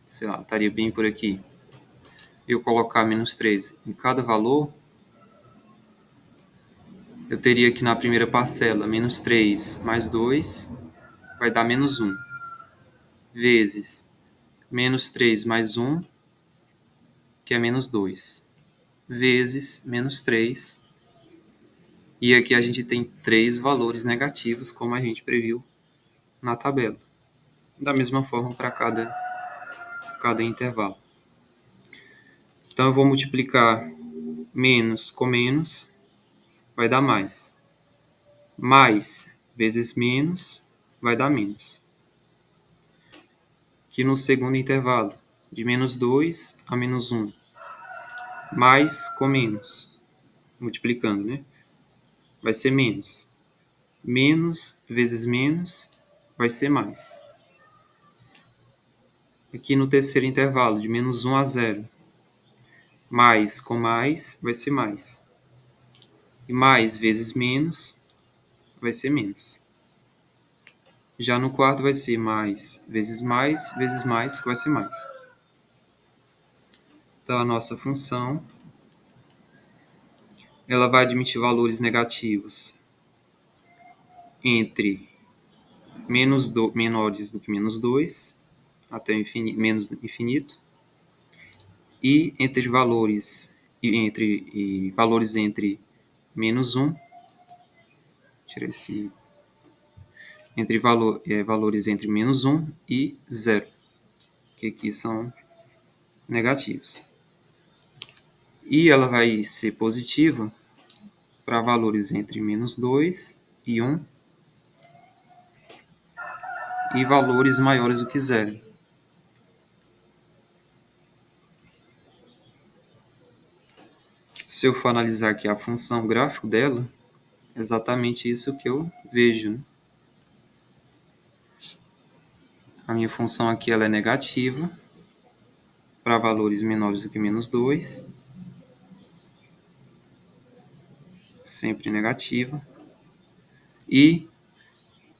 sei lá, estaria bem por aqui. Eu colocar menos 3 em cada valor, eu teria aqui na primeira parcela menos 3 mais 2 vai dar menos 1, vezes menos 3 mais 1, que é menos 2, vezes menos 3. E aqui a gente tem 3 valores negativos, como a gente previu na tabela. Da mesma forma para cada intervalo. Então eu vou multiplicar menos com menos, vai dar mais. Mais vezes menos vai dar menos. Aqui no segundo intervalo, de menos 2 a menos 1. Mais com menos, multiplicando, né? Vai ser menos. Menos vezes menos vai ser mais. Aqui no terceiro intervalo, de menos 1 a 0. Mais com mais vai ser mais. E mais vezes menos vai ser menos. Já no quarto vai ser mais vezes mais, que vai ser mais. Então, a nossa função, ela vai admitir valores negativos entre menores do que menos 2, até menos infinito, e entre valores entre menos 1, tira esse, valores entre menos 1 e 0, que aqui são negativos. E ela vai ser positiva para valores entre menos 2 e 1 e valores maiores do que 0. Se eu for analisar aqui a função gráfico dela, é exatamente isso que eu vejo, né? A minha função aqui ela é negativa para valores menores do que menos 2, sempre negativa, e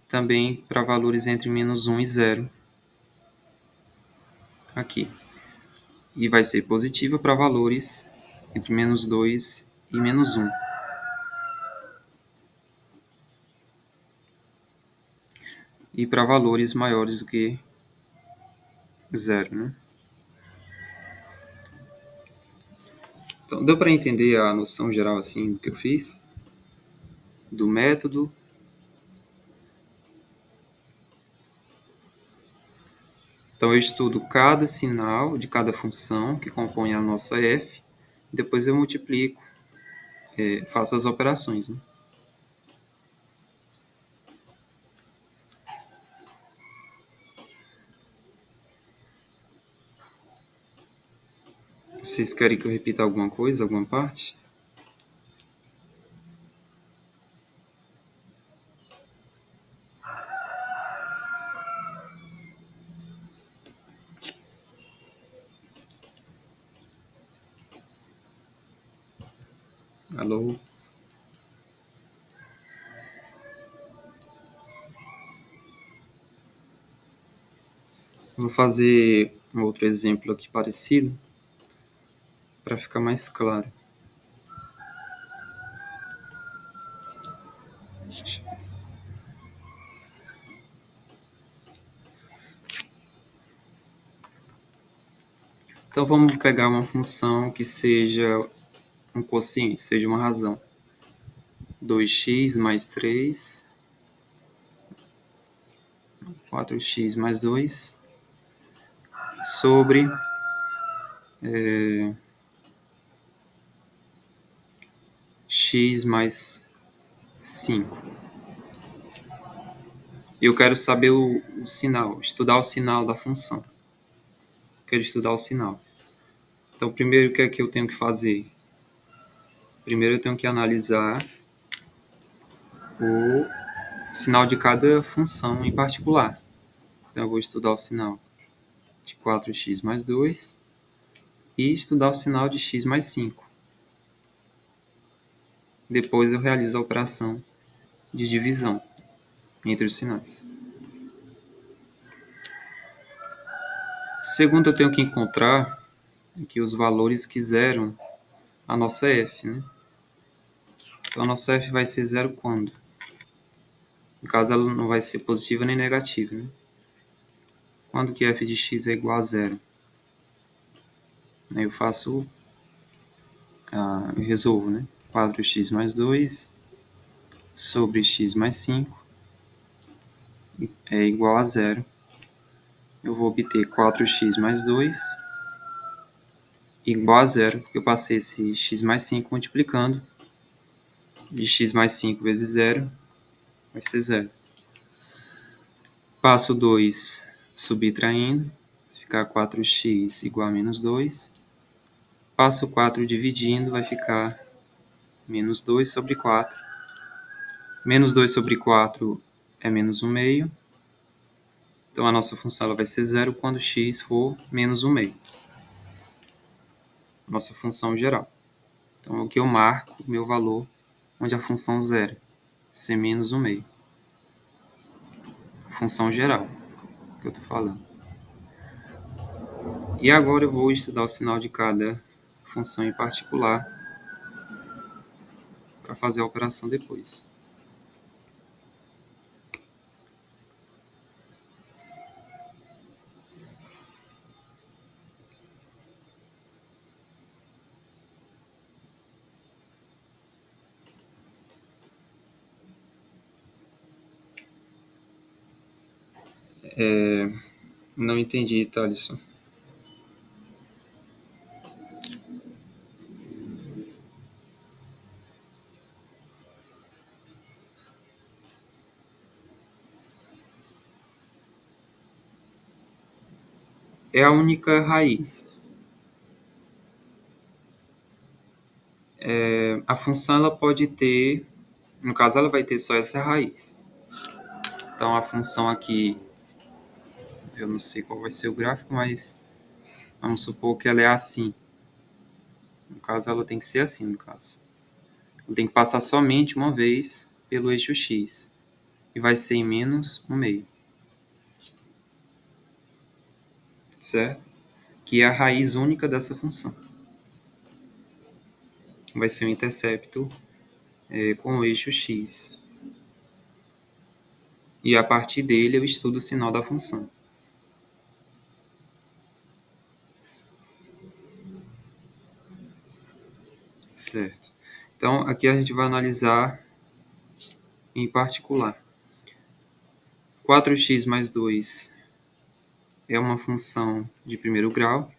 também para valores entre menos 1 e 0, aqui. E vai ser positiva para valores entre menos 2 e menos 1. E para valores maiores do que 0, né? Então, deu para entender a noção geral assim do que eu fiz? Do método. Então, eu estudo cada sinal de cada função que compõe a nossa f, depois eu multiplico, faço as operações, né? Vocês querem que eu repita alguma coisa, alguma parte? Alô? Vou fazer um outro exemplo aqui parecido, para ficar mais claro. Então, vamos pegar uma função que seja um quociente, seja uma razão. 2x mais 3, 4x mais 2, sobre x mais 5. E eu quero saber o sinal, estudar o sinal da função. Quero estudar o sinal. Então, primeiro, o que é que eu tenho que fazer? Primeiro, eu tenho que analisar o sinal de cada função em particular. Então, eu vou estudar o sinal de 4x mais 2 e estudar o sinal de x mais 5. Depois, eu realizo a operação de divisão entre os sinais. Segundo, eu tenho que encontrar aqui os valores que zeram a nossa f, né? Então, a nossa f vai ser zero quando? No caso, ela não vai ser positiva nem negativa, né? Quando que f de x é igual a zero? Aí eu faço, eu resolvo, né? 4x mais 2 sobre x mais 5 é igual a zero. Eu vou obter 4x mais 2 igual a zero, porque eu passei esse x mais 5 multiplicando. De x mais 5 vezes zero vai ser zero. Passo 2 subtraindo, vai ficar 4x igual a menos 2. Passo 4 dividindo, vai ficar menos 2 sobre 4. Menos 2 sobre 4 é menos 1 meio. Então, a nossa função ela vai ser zero quando x for menos 1 meio. Nossa função geral. Então, o que eu marco, o meu valor, onde a função zero, ser menos 1 meio. Função geral, que eu estou falando. E agora eu vou estudar o sinal de cada função em particular para fazer a operação depois. Não entendi, Thalisson. É a única raiz. A função ela pode ter, no caso ela vai ter só essa raiz. Então a função aqui, eu não sei qual vai ser o gráfico, mas vamos supor que ela é assim. No caso ela tem que ser assim, no caso. Ela tem que passar somente uma vez pelo eixo x. E vai ser em menos 1 meio. Certo? Que é a raiz única dessa função. Vai ser o intercepto com o eixo x. E a partir dele eu estudo o sinal da função. Certo. Então, aqui a gente vai analisar em particular. 4x mais 2 é uma função de primeiro grau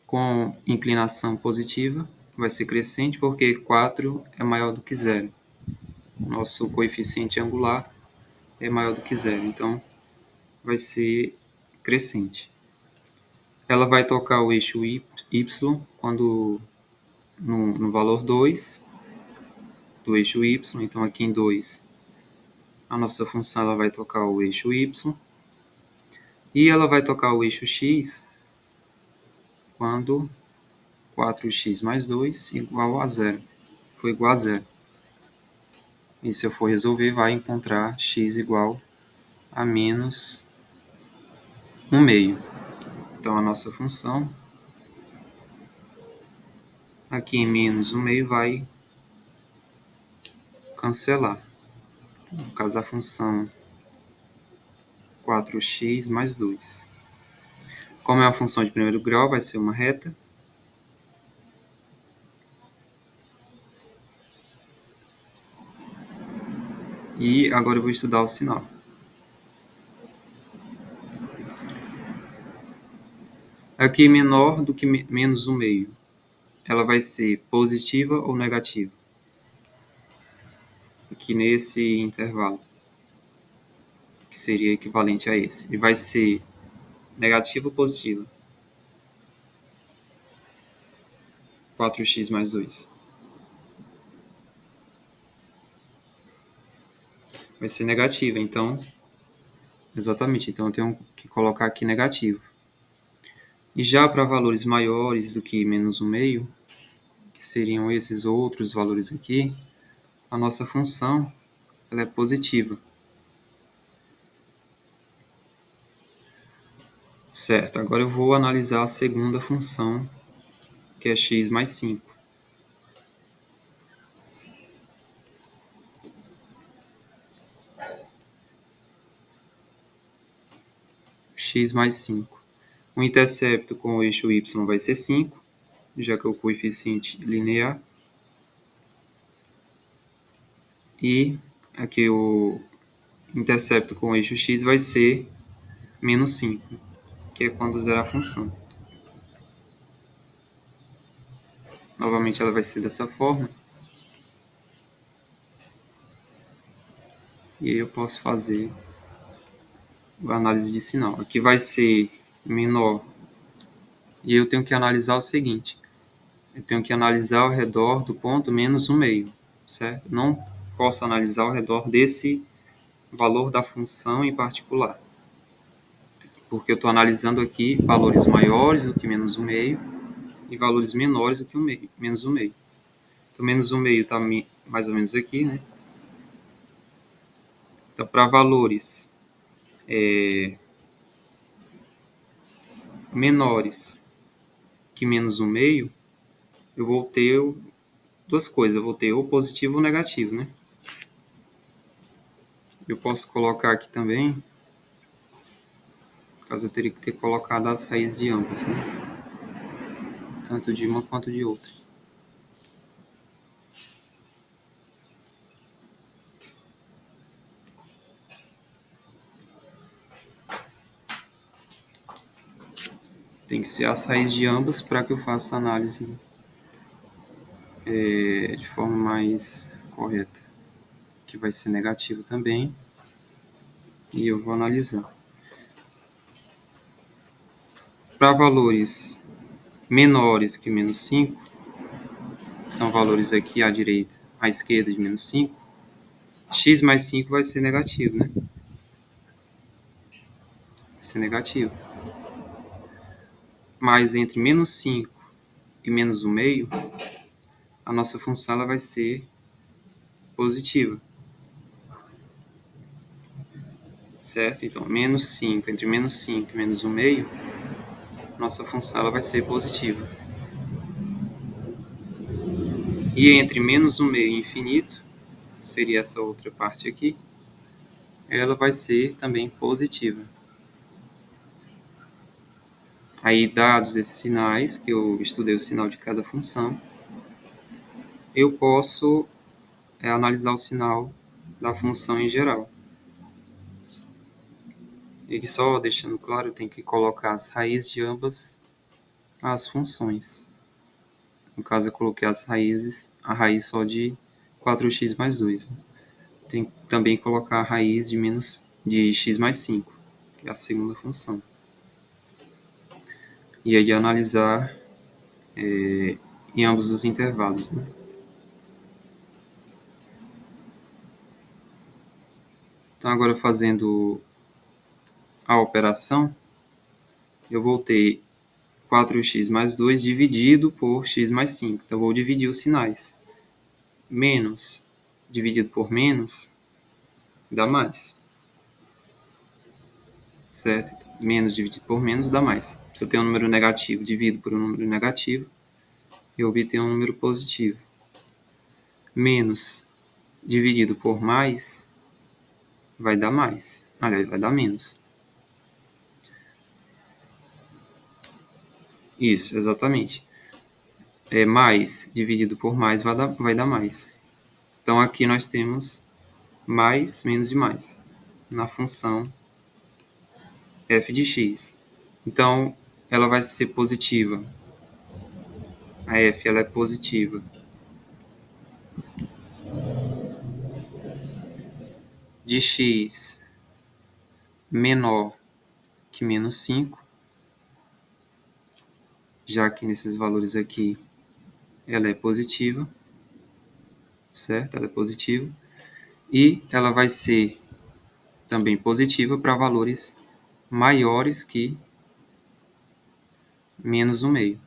com inclinação positiva. Vai ser crescente porque 4 é maior do que zero. Nosso coeficiente angular é maior do que zero, então vai ser crescente. Ela vai tocar o eixo y quando no valor 2 do eixo y, então aqui em 2 a nossa função ela vai tocar o eixo y e ela vai tocar o eixo x quando 4x mais 2 igual a zero, foi igual a zero. E se eu for resolver, vai encontrar x igual a menos 1 meio. Então, a nossa função aqui em menos 1 meio vai cancelar. No caso, a função 4x mais 2. Como é uma função de primeiro grau, vai ser uma reta. E agora eu vou estudar o sinal. Aqui menor do que menos 1 meio. Ela vai ser positiva ou negativa? aqui nesse intervalo, que seria equivalente a esse. E vai ser negativo ou positivo? 4x mais 2. Vai ser negativa, então... Exatamente, então eu tenho que colocar aqui negativo. E já para valores maiores do que menos 1/2, que seriam esses outros valores aqui, a nossa função ela é positiva. Certo, agora eu vou analisar a segunda função, que é x mais 5. X mais 5. O intercepto com o eixo y vai ser 5, já que é o coeficiente linear. E aqui o intercepto com o eixo x vai ser menos 5, que é quando zerar a função. Novamente ela vai ser dessa forma. E aí eu posso fazer a análise de sinal. Aqui vai ser menor. E eu tenho que analisar o seguinte. Eu tenho que analisar ao redor do ponto menos 1/2, certo? Não posso analisar ao redor desse valor da função em particular. Porque eu estou analisando aqui valores maiores do que menos 1/2 e valores menores do que menos 1/2. Então, menos 1/2 está mais ou menos aqui, né? Então, para valores menores que menos 1/2, eu vou ter duas coisas. Eu vou ter ou positivo ou negativo, né? Eu posso colocar aqui também, caso eu teria que ter colocado as raízes de ambas, né? Tanto de uma quanto de outra. Tem que ser as raízes de ambas para que eu faça a análise de forma mais correta. Que vai ser negativo também. E eu vou analisar. Para valores menores que menos 5, que são valores aqui à direita, à esquerda de menos 5, x mais 5 vai ser negativo, né? Vai ser negativo. Mas entre menos 5 e menos 1/2, a nossa função ela vai ser positiva. Certo? Então, menos 5, entre menos 5 e menos 1/2, nossa função ela vai ser positiva. E entre menos 1/2 e infinito, seria essa outra parte aqui, ela vai ser também positiva. Aí, dados esses sinais, que eu estudei o sinal de cada função, eu posso analisar o sinal da função em geral. E só deixando claro, eu tenho que colocar as raízes de ambas as funções. No caso, eu coloquei as raízes, a raiz só de 4x mais 2. Tem que também colocar a raiz de x mais 5, que é a segunda função. E aí analisar em ambos os intervalos, né? Então, agora fazendo a operação, eu vou ter 4x mais 2 dividido por x mais 5. Então, eu vou dividir os sinais. Menos dividido por menos dá mais. Certo? Então, menos dividido por menos dá mais. Se eu tenho um número negativo, divido por um número negativo, eu obtenho um número positivo. Menos dividido por mais vai dar mais. Aliás, vai dar menos. Isso, exatamente. Mais dividido por mais vai dar mais. Então, aqui nós temos mais, menos e mais na função f de x. Então, ela vai ser positiva. A f ela é positiva de x menor que menos 5, já que nesses valores aqui ela é positiva, certo? Ela é positiva. E ela vai ser também positiva para valores maiores que menos 1/2.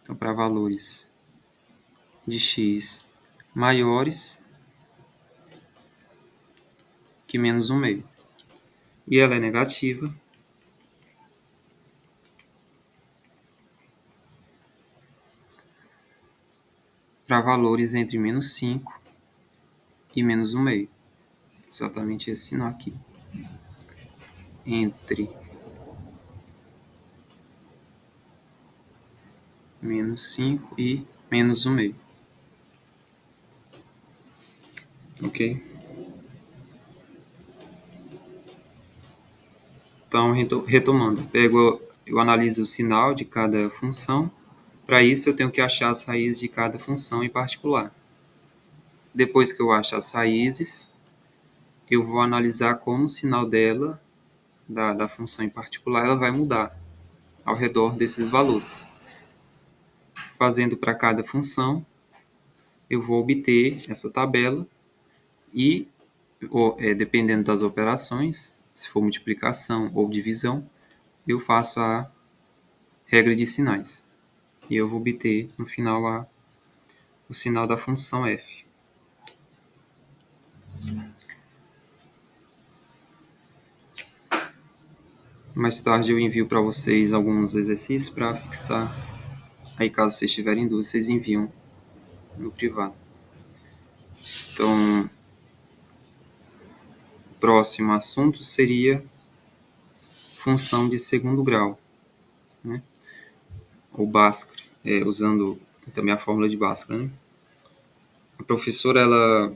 Então, para valores de x maiores que menos 1/2. E ela é negativa para valores entre menos 5 e menos 1/2. Exatamente esse sinal aqui. Entre menos 5 e menos 1/2. Ok? Então, retomando, eu analiso o sinal de cada função. Para isso, eu tenho que achar as raízes de cada função em particular. Depois que eu acho as raízes, eu vou analisar como o sinal dela, da função em particular, ela vai mudar ao redor desses valores. Fazendo para cada função, eu vou obter essa tabela e, dependendo das operações, se for multiplicação ou divisão, eu faço a regra de sinais. E eu vou obter, no final, o sinal da função f. Mais tarde eu envio para vocês alguns exercícios para fixar. Aí, caso vocês tiverem dúvidas, vocês enviam no privado. Então, o próximo assunto seria função de segundo grau, né? Ou Bhaskara, usando também a fórmula de Bhaskara, né? A professora, ela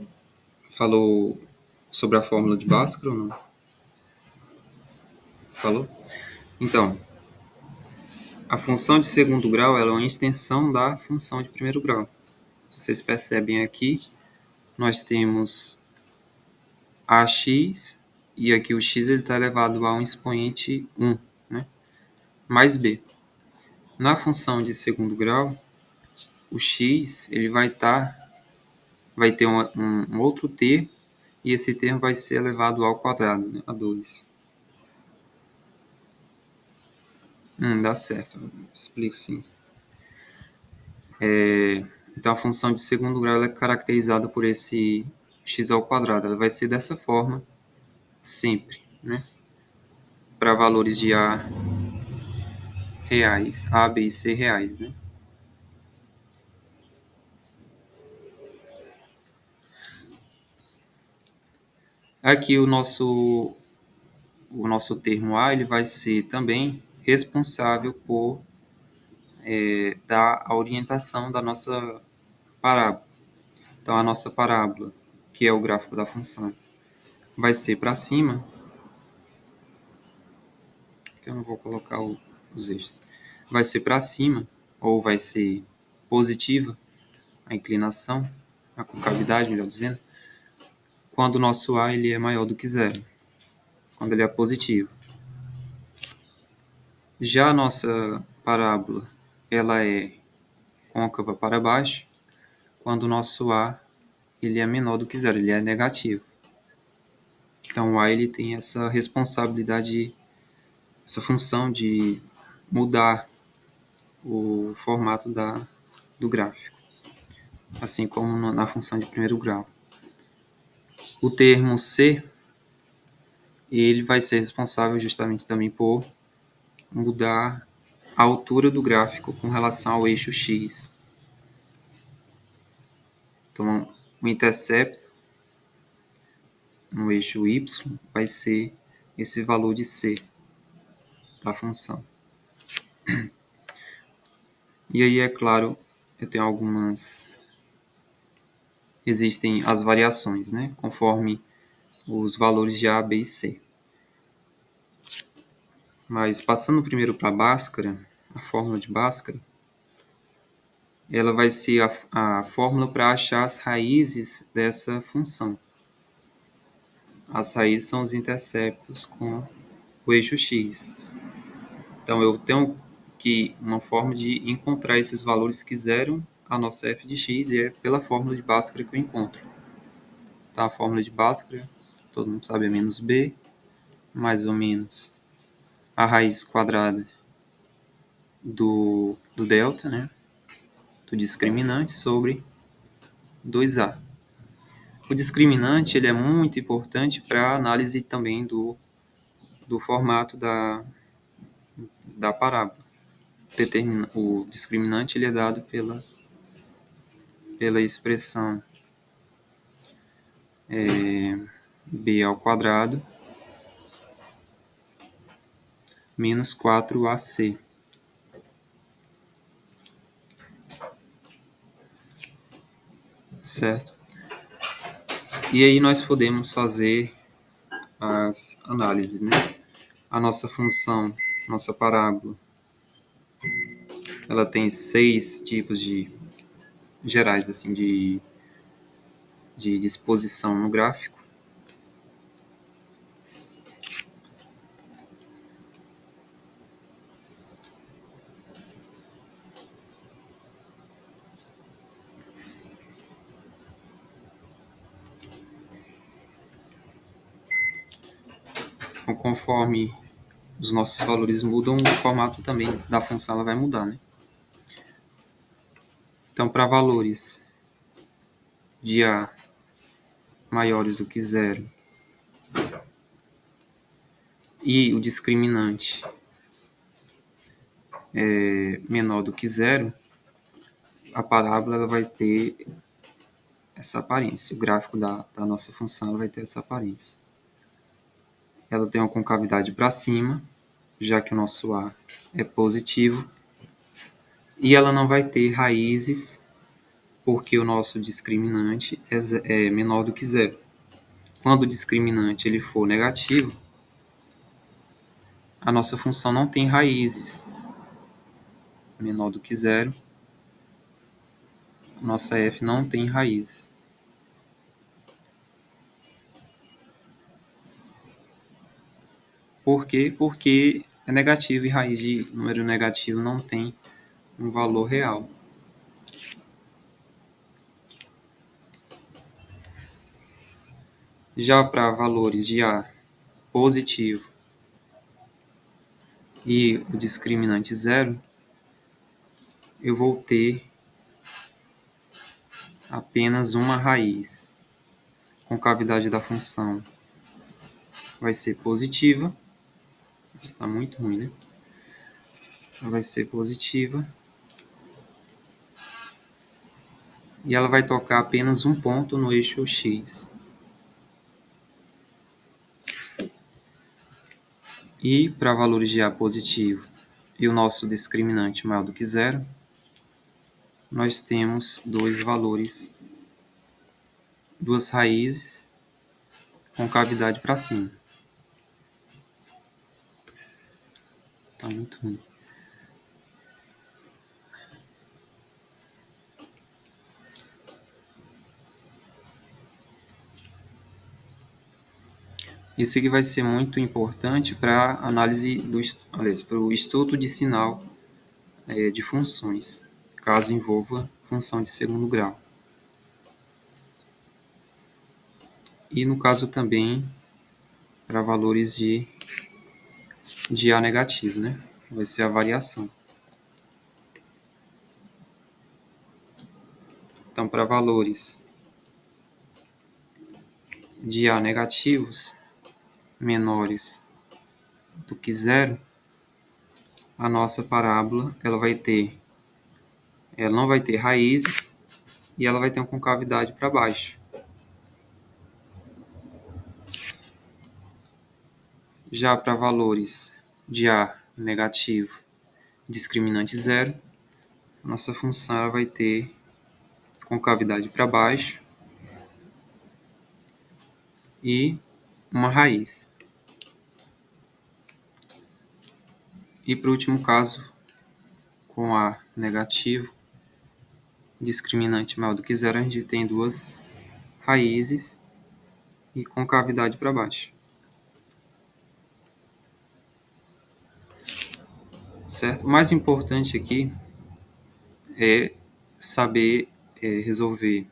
falou sobre a fórmula de Bhaskara ou não? Falou? Então, a função de segundo grau ela é uma extensão da função de primeiro grau. Vocês percebem aqui, nós temos ax, e aqui o x está elevado a um expoente 1, né? Mais b. Na função de segundo grau, o x ele vai ter um outro termo, e esse termo vai ser elevado ao quadrado, né? A 2. Dá certo, explico sim. Então, a função de segundo grau ela é caracterizada por esse x ao quadrado. Ela vai ser dessa forma sempre, né? Para valores de a reais, a, b e c reais, né? Aqui o nosso termo a ele vai ser também responsável por dar a orientação da nossa parábola. Então, a nossa parábola, que é o gráfico da função, vai ser para cima. Eu não vou colocar os eixos. Vai ser para cima, ou vai ser positiva, a inclinação, a concavidade, melhor dizendo, quando o nosso A ele é maior do que zero, quando ele é positivo. Já a nossa parábola, ela é côncava para baixo, quando o nosso A ele é menor do que zero, ele é negativo. Então, o A ele tem essa responsabilidade, essa função de mudar o formato do gráfico, assim como na função de primeiro grau. O termo C, ele vai ser responsável justamente também por mudar a altura do gráfico com relação ao eixo X. Então, o intercepto no eixo Y vai ser esse valor de C da função. E aí, é claro, eu tenho existem as variações, né? Conforme os valores de A, B e C. Mas passando primeiro para Bhaskara, a fórmula de Bhaskara, ela vai ser a fórmula para achar as raízes dessa função. As raízes são os interceptos com o eixo x. Então, eu tenho que uma forma de encontrar esses valores que zeram a nossa f de x e é pela fórmula de Bhaskara que eu encontro. Então, a fórmula de Bhaskara, todo mundo sabe, é menos b, mais ou menos a raiz quadrada do delta, né? Do discriminante sobre 2a. O discriminante ele é muito importante para a análise também do formato da parábola. O discriminante ele é dado pela expressão b ao quadrado menos 4ac. Certo? E aí nós podemos fazer as análises, né? A nossa função, nossa parábola, ela tem 6 tipos de gerais assim de disposição no gráfico. Então, conforme os nossos valores mudam, o formato também da função ela vai mudar, né? Então, para valores de A maiores do que zero e o discriminante é menor do que zero, a parábola ela vai ter essa aparência. O gráfico da nossa função ela vai ter essa aparência. Ela tem uma concavidade para cima, já que o nosso A é positivo, e ela não vai ter raízes, porque o nosso discriminante é menor do que zero. Quando o discriminante ele for negativo, a nossa função não tem raízes. Menor do que zero, nossa f não tem raiz. Por quê? Porque é negativo e raiz de número negativo não tem um valor real. Já para valores de A positivo e o discriminante zero, eu vou ter apenas uma raiz. Concavidade da função vai ser positiva. Está muito ruim, né? Vai ser positiva. E ela vai tocar apenas um ponto no eixo x. E para valores de A positivo e o nosso discriminante maior do que zero, nós temos dois valores, duas raízes com cavidade para cima. Tá muito ruim. Isso aqui vai ser muito importante para análise para o estudo de sinal de funções, caso envolva função de segundo grau. E no caso também para valores de A negativo, né? Vai ser a variação. Então, para valores de A negativos menores do que zero, a nossa parábola ela não vai ter raízes e ela vai ter uma concavidade para baixo. Já para valores de A negativo, discriminante zero, a nossa função ela vai ter concavidade para baixo e uma raiz. E para o último caso, com A negativo, discriminante maior do que zero, a gente tem duas raízes e concavidade para baixo. Certo? O mais importante aqui é saber resolver,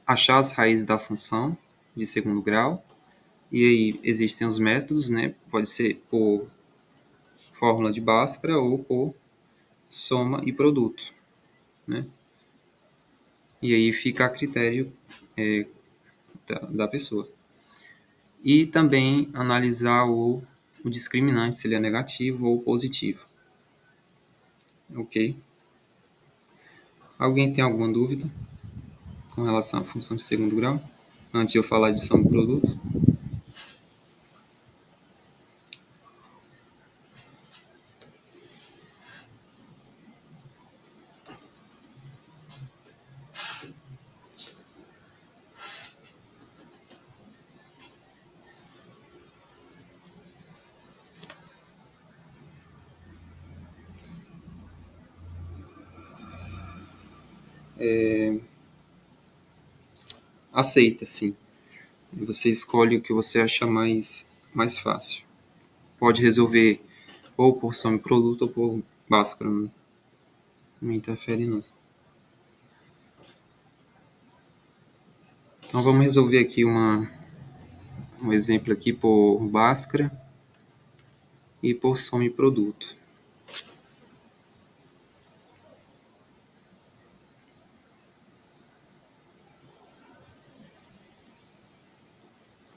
achar as raízes da função de segundo grau. E aí existem os métodos, né? Pode ser por fórmula de Bhaskara ou por soma e produto, né? E aí fica a critério da pessoa. E também analisar o discriminante, se ele é negativo ou positivo. Ok? Alguém tem alguma dúvida com relação à função de segundo grau? Antes de eu falar de soma e produto? Aceita, sim. Você escolhe o que você acha mais fácil. Pode resolver ou por soma e produto ou por Bhaskara. Não interfere, não. Então vamos resolver aqui um exemplo aqui por Bhaskara e por soma e produto.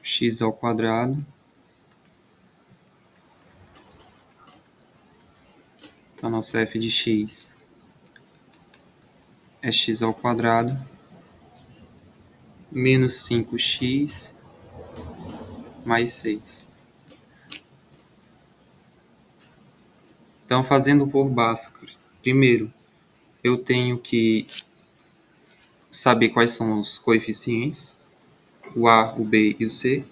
X ao quadrado. Então, nossa f de x é x ao quadrado menos 5x mais 6. Então, fazendo por Bhaskara, primeiro eu tenho que saber quais são os coeficientes, o A, o B e o C.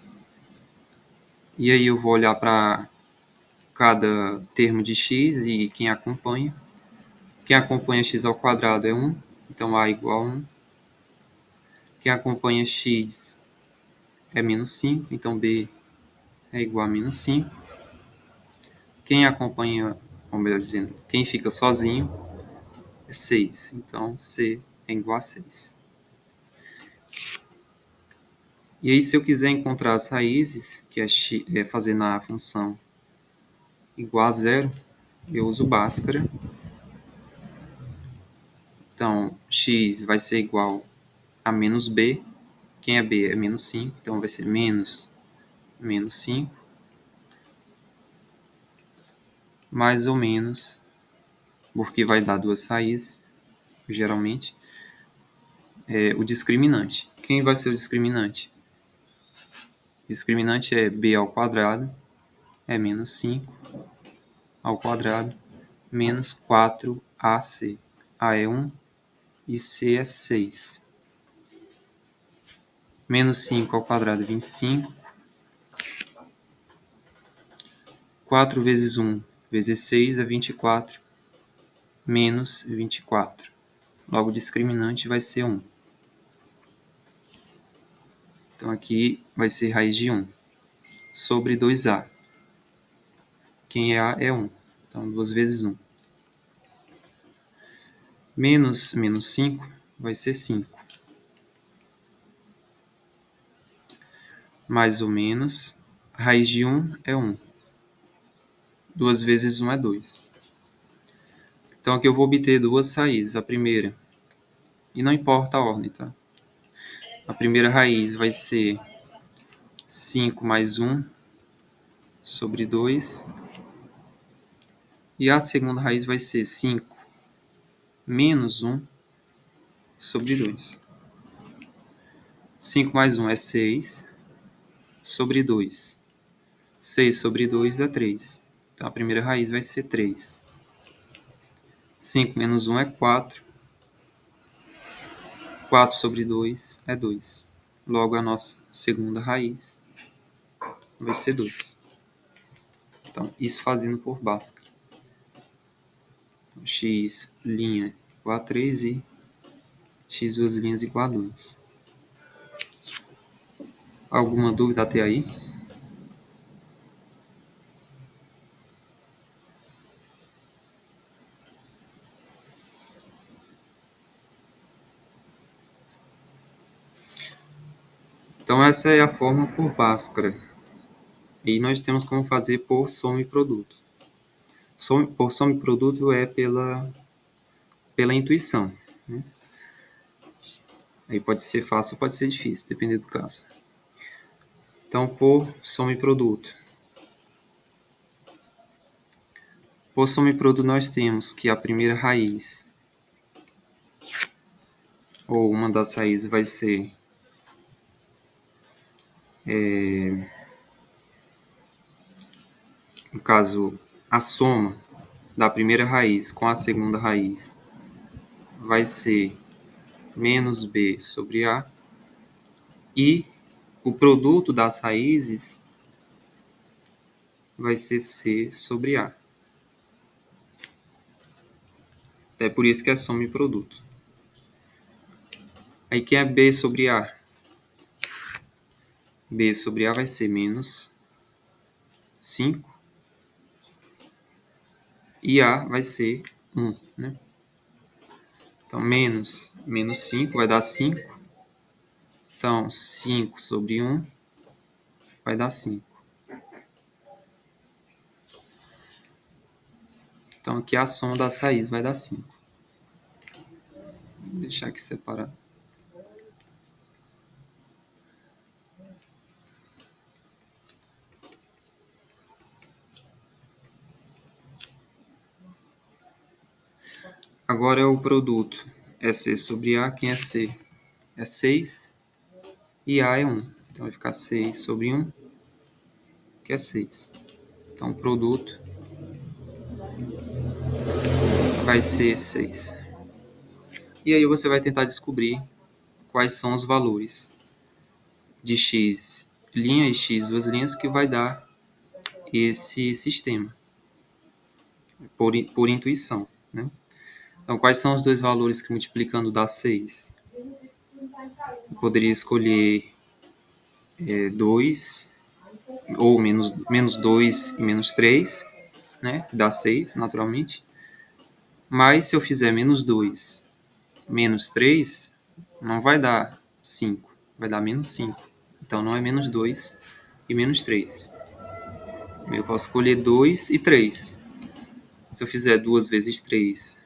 E aí eu vou olhar para cada termo de x e quem acompanha. Quem acompanha x ao quadrado é 1, então A igual a 1. Quem acompanha x é menos 5, então B é igual a menos 5. Quem acompanha, ou melhor dizendo, quem fica sozinho é 6, então C é igual a 6. E aí, se eu quiser encontrar as raízes, que é fazer na função igual a zero, eu uso Bhaskara. Então, x vai ser igual a menos b. Quem é b é menos 5, então vai ser menos 5, mais ou menos, porque vai dar duas raízes, geralmente, o discriminante. Quem vai ser o discriminante? O discriminante é b ao quadrado, é menos 5 ao quadrado, menos 4ac. A é 1 e c é 6. Menos 5 ao quadrado é 25. 4 vezes 1 vezes 6 é 24. Menos 24. Logo, o discriminante vai ser 1. Então, aqui vai ser raiz de 1 sobre 2a. Quem é a é 1. Então, 2 vezes 1. Menos 5 vai ser 5. Mais ou menos, raiz de 1 é 1. 2 vezes 1 é 2. Então, aqui eu vou obter duas raízes. A primeira, e não importa a ordem, tá? A primeira raiz vai ser 5 mais 1 sobre 2. E a segunda raiz vai ser 5 menos 1 sobre 2. 5 mais 1 é 6 sobre 2. 6 sobre 2 é 3. Então, a primeira raiz vai ser 3. 5 menos 1 é 4. 4 sobre 2 é 2. Logo, a nossa segunda raiz vai ser 2. Então, isso fazendo por Bhaskara. Então, x' igual a 3 e x duas linhas igual a 2. Alguma dúvida até aí? Então essa é a forma por Bhaskara. E nós temos como fazer por soma e produto. Por soma e produto é pela intuição, né? Aí pode ser fácil ou pode ser difícil, dependendo do caso. Então, por soma e produto. Por soma e produto nós temos que a primeira raiz, ou uma das raízes, vai ser no caso, a soma da primeira raiz com a segunda raiz vai ser menos b sobre a, e o produto das raízes vai ser c sobre a. É por isso que é soma e produto. Aí quem é b sobre a? B sobre a vai ser menos 5 e a vai ser 1, né? Então, menos 5 vai dar 5. Então, 5 sobre 1 vai dar 5. Então, aqui a soma das raízes vai dar 5. Vou deixar aqui separado. Agora é o produto. É C sobre A. Quem é C? É 6 e A é 1. Então, vai ficar 6 sobre 1, que é 6. Então, o produto vai ser 6. E aí você vai tentar descobrir quais são os valores de x' e x duas linhas que vai dar esse sistema, por intuição, né? Então, quais são os dois valores que multiplicando dá 6? Eu poderia escolher 2, ou menos 2 e menos 3, né? Que dá 6, naturalmente. Mas se eu fizer menos 2, menos 3, não vai dar 5, vai dar menos 5. Então, não é menos 2 e menos 3. Eu posso escolher 2 e 3. Se eu fizer 2 vezes 3,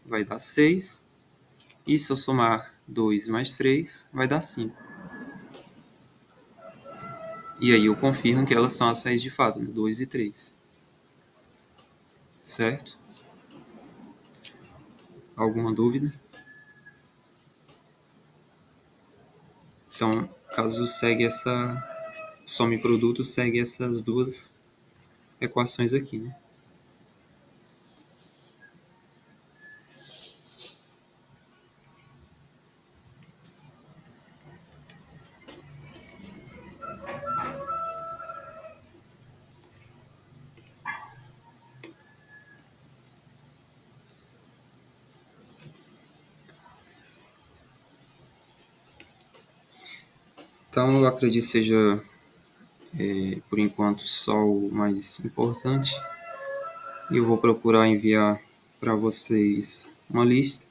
vai dar 6. E se eu somar 2 mais 3, vai dar 5. E aí eu confirmo que elas são as raízes de fato, 2 e 3. Certo? Alguma dúvida? Então, caso segue essa soma e produto, segue essas duas equações aqui, né? Então, eu acredito que seja, por enquanto, só o mais importante. E eu vou procurar enviar para vocês uma lista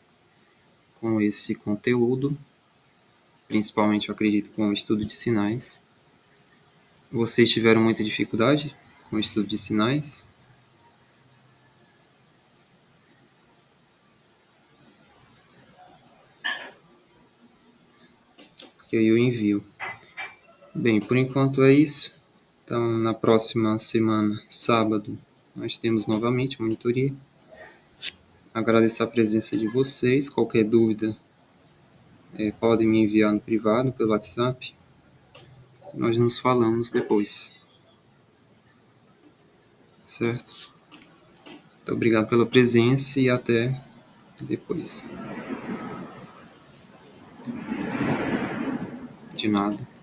com esse conteúdo, principalmente, eu acredito, com o estudo de sinais. Vocês tiveram muita dificuldade com o estudo de sinais? Porque aí eu envio. Bem, por enquanto é isso. Então, na próxima semana, sábado, nós temos novamente a monitoria. Agradeço a presença de vocês. Qualquer dúvida, podem me enviar no privado, pelo WhatsApp. Nós nos falamos depois. Certo? Muito obrigado pela presença e até depois. De nada.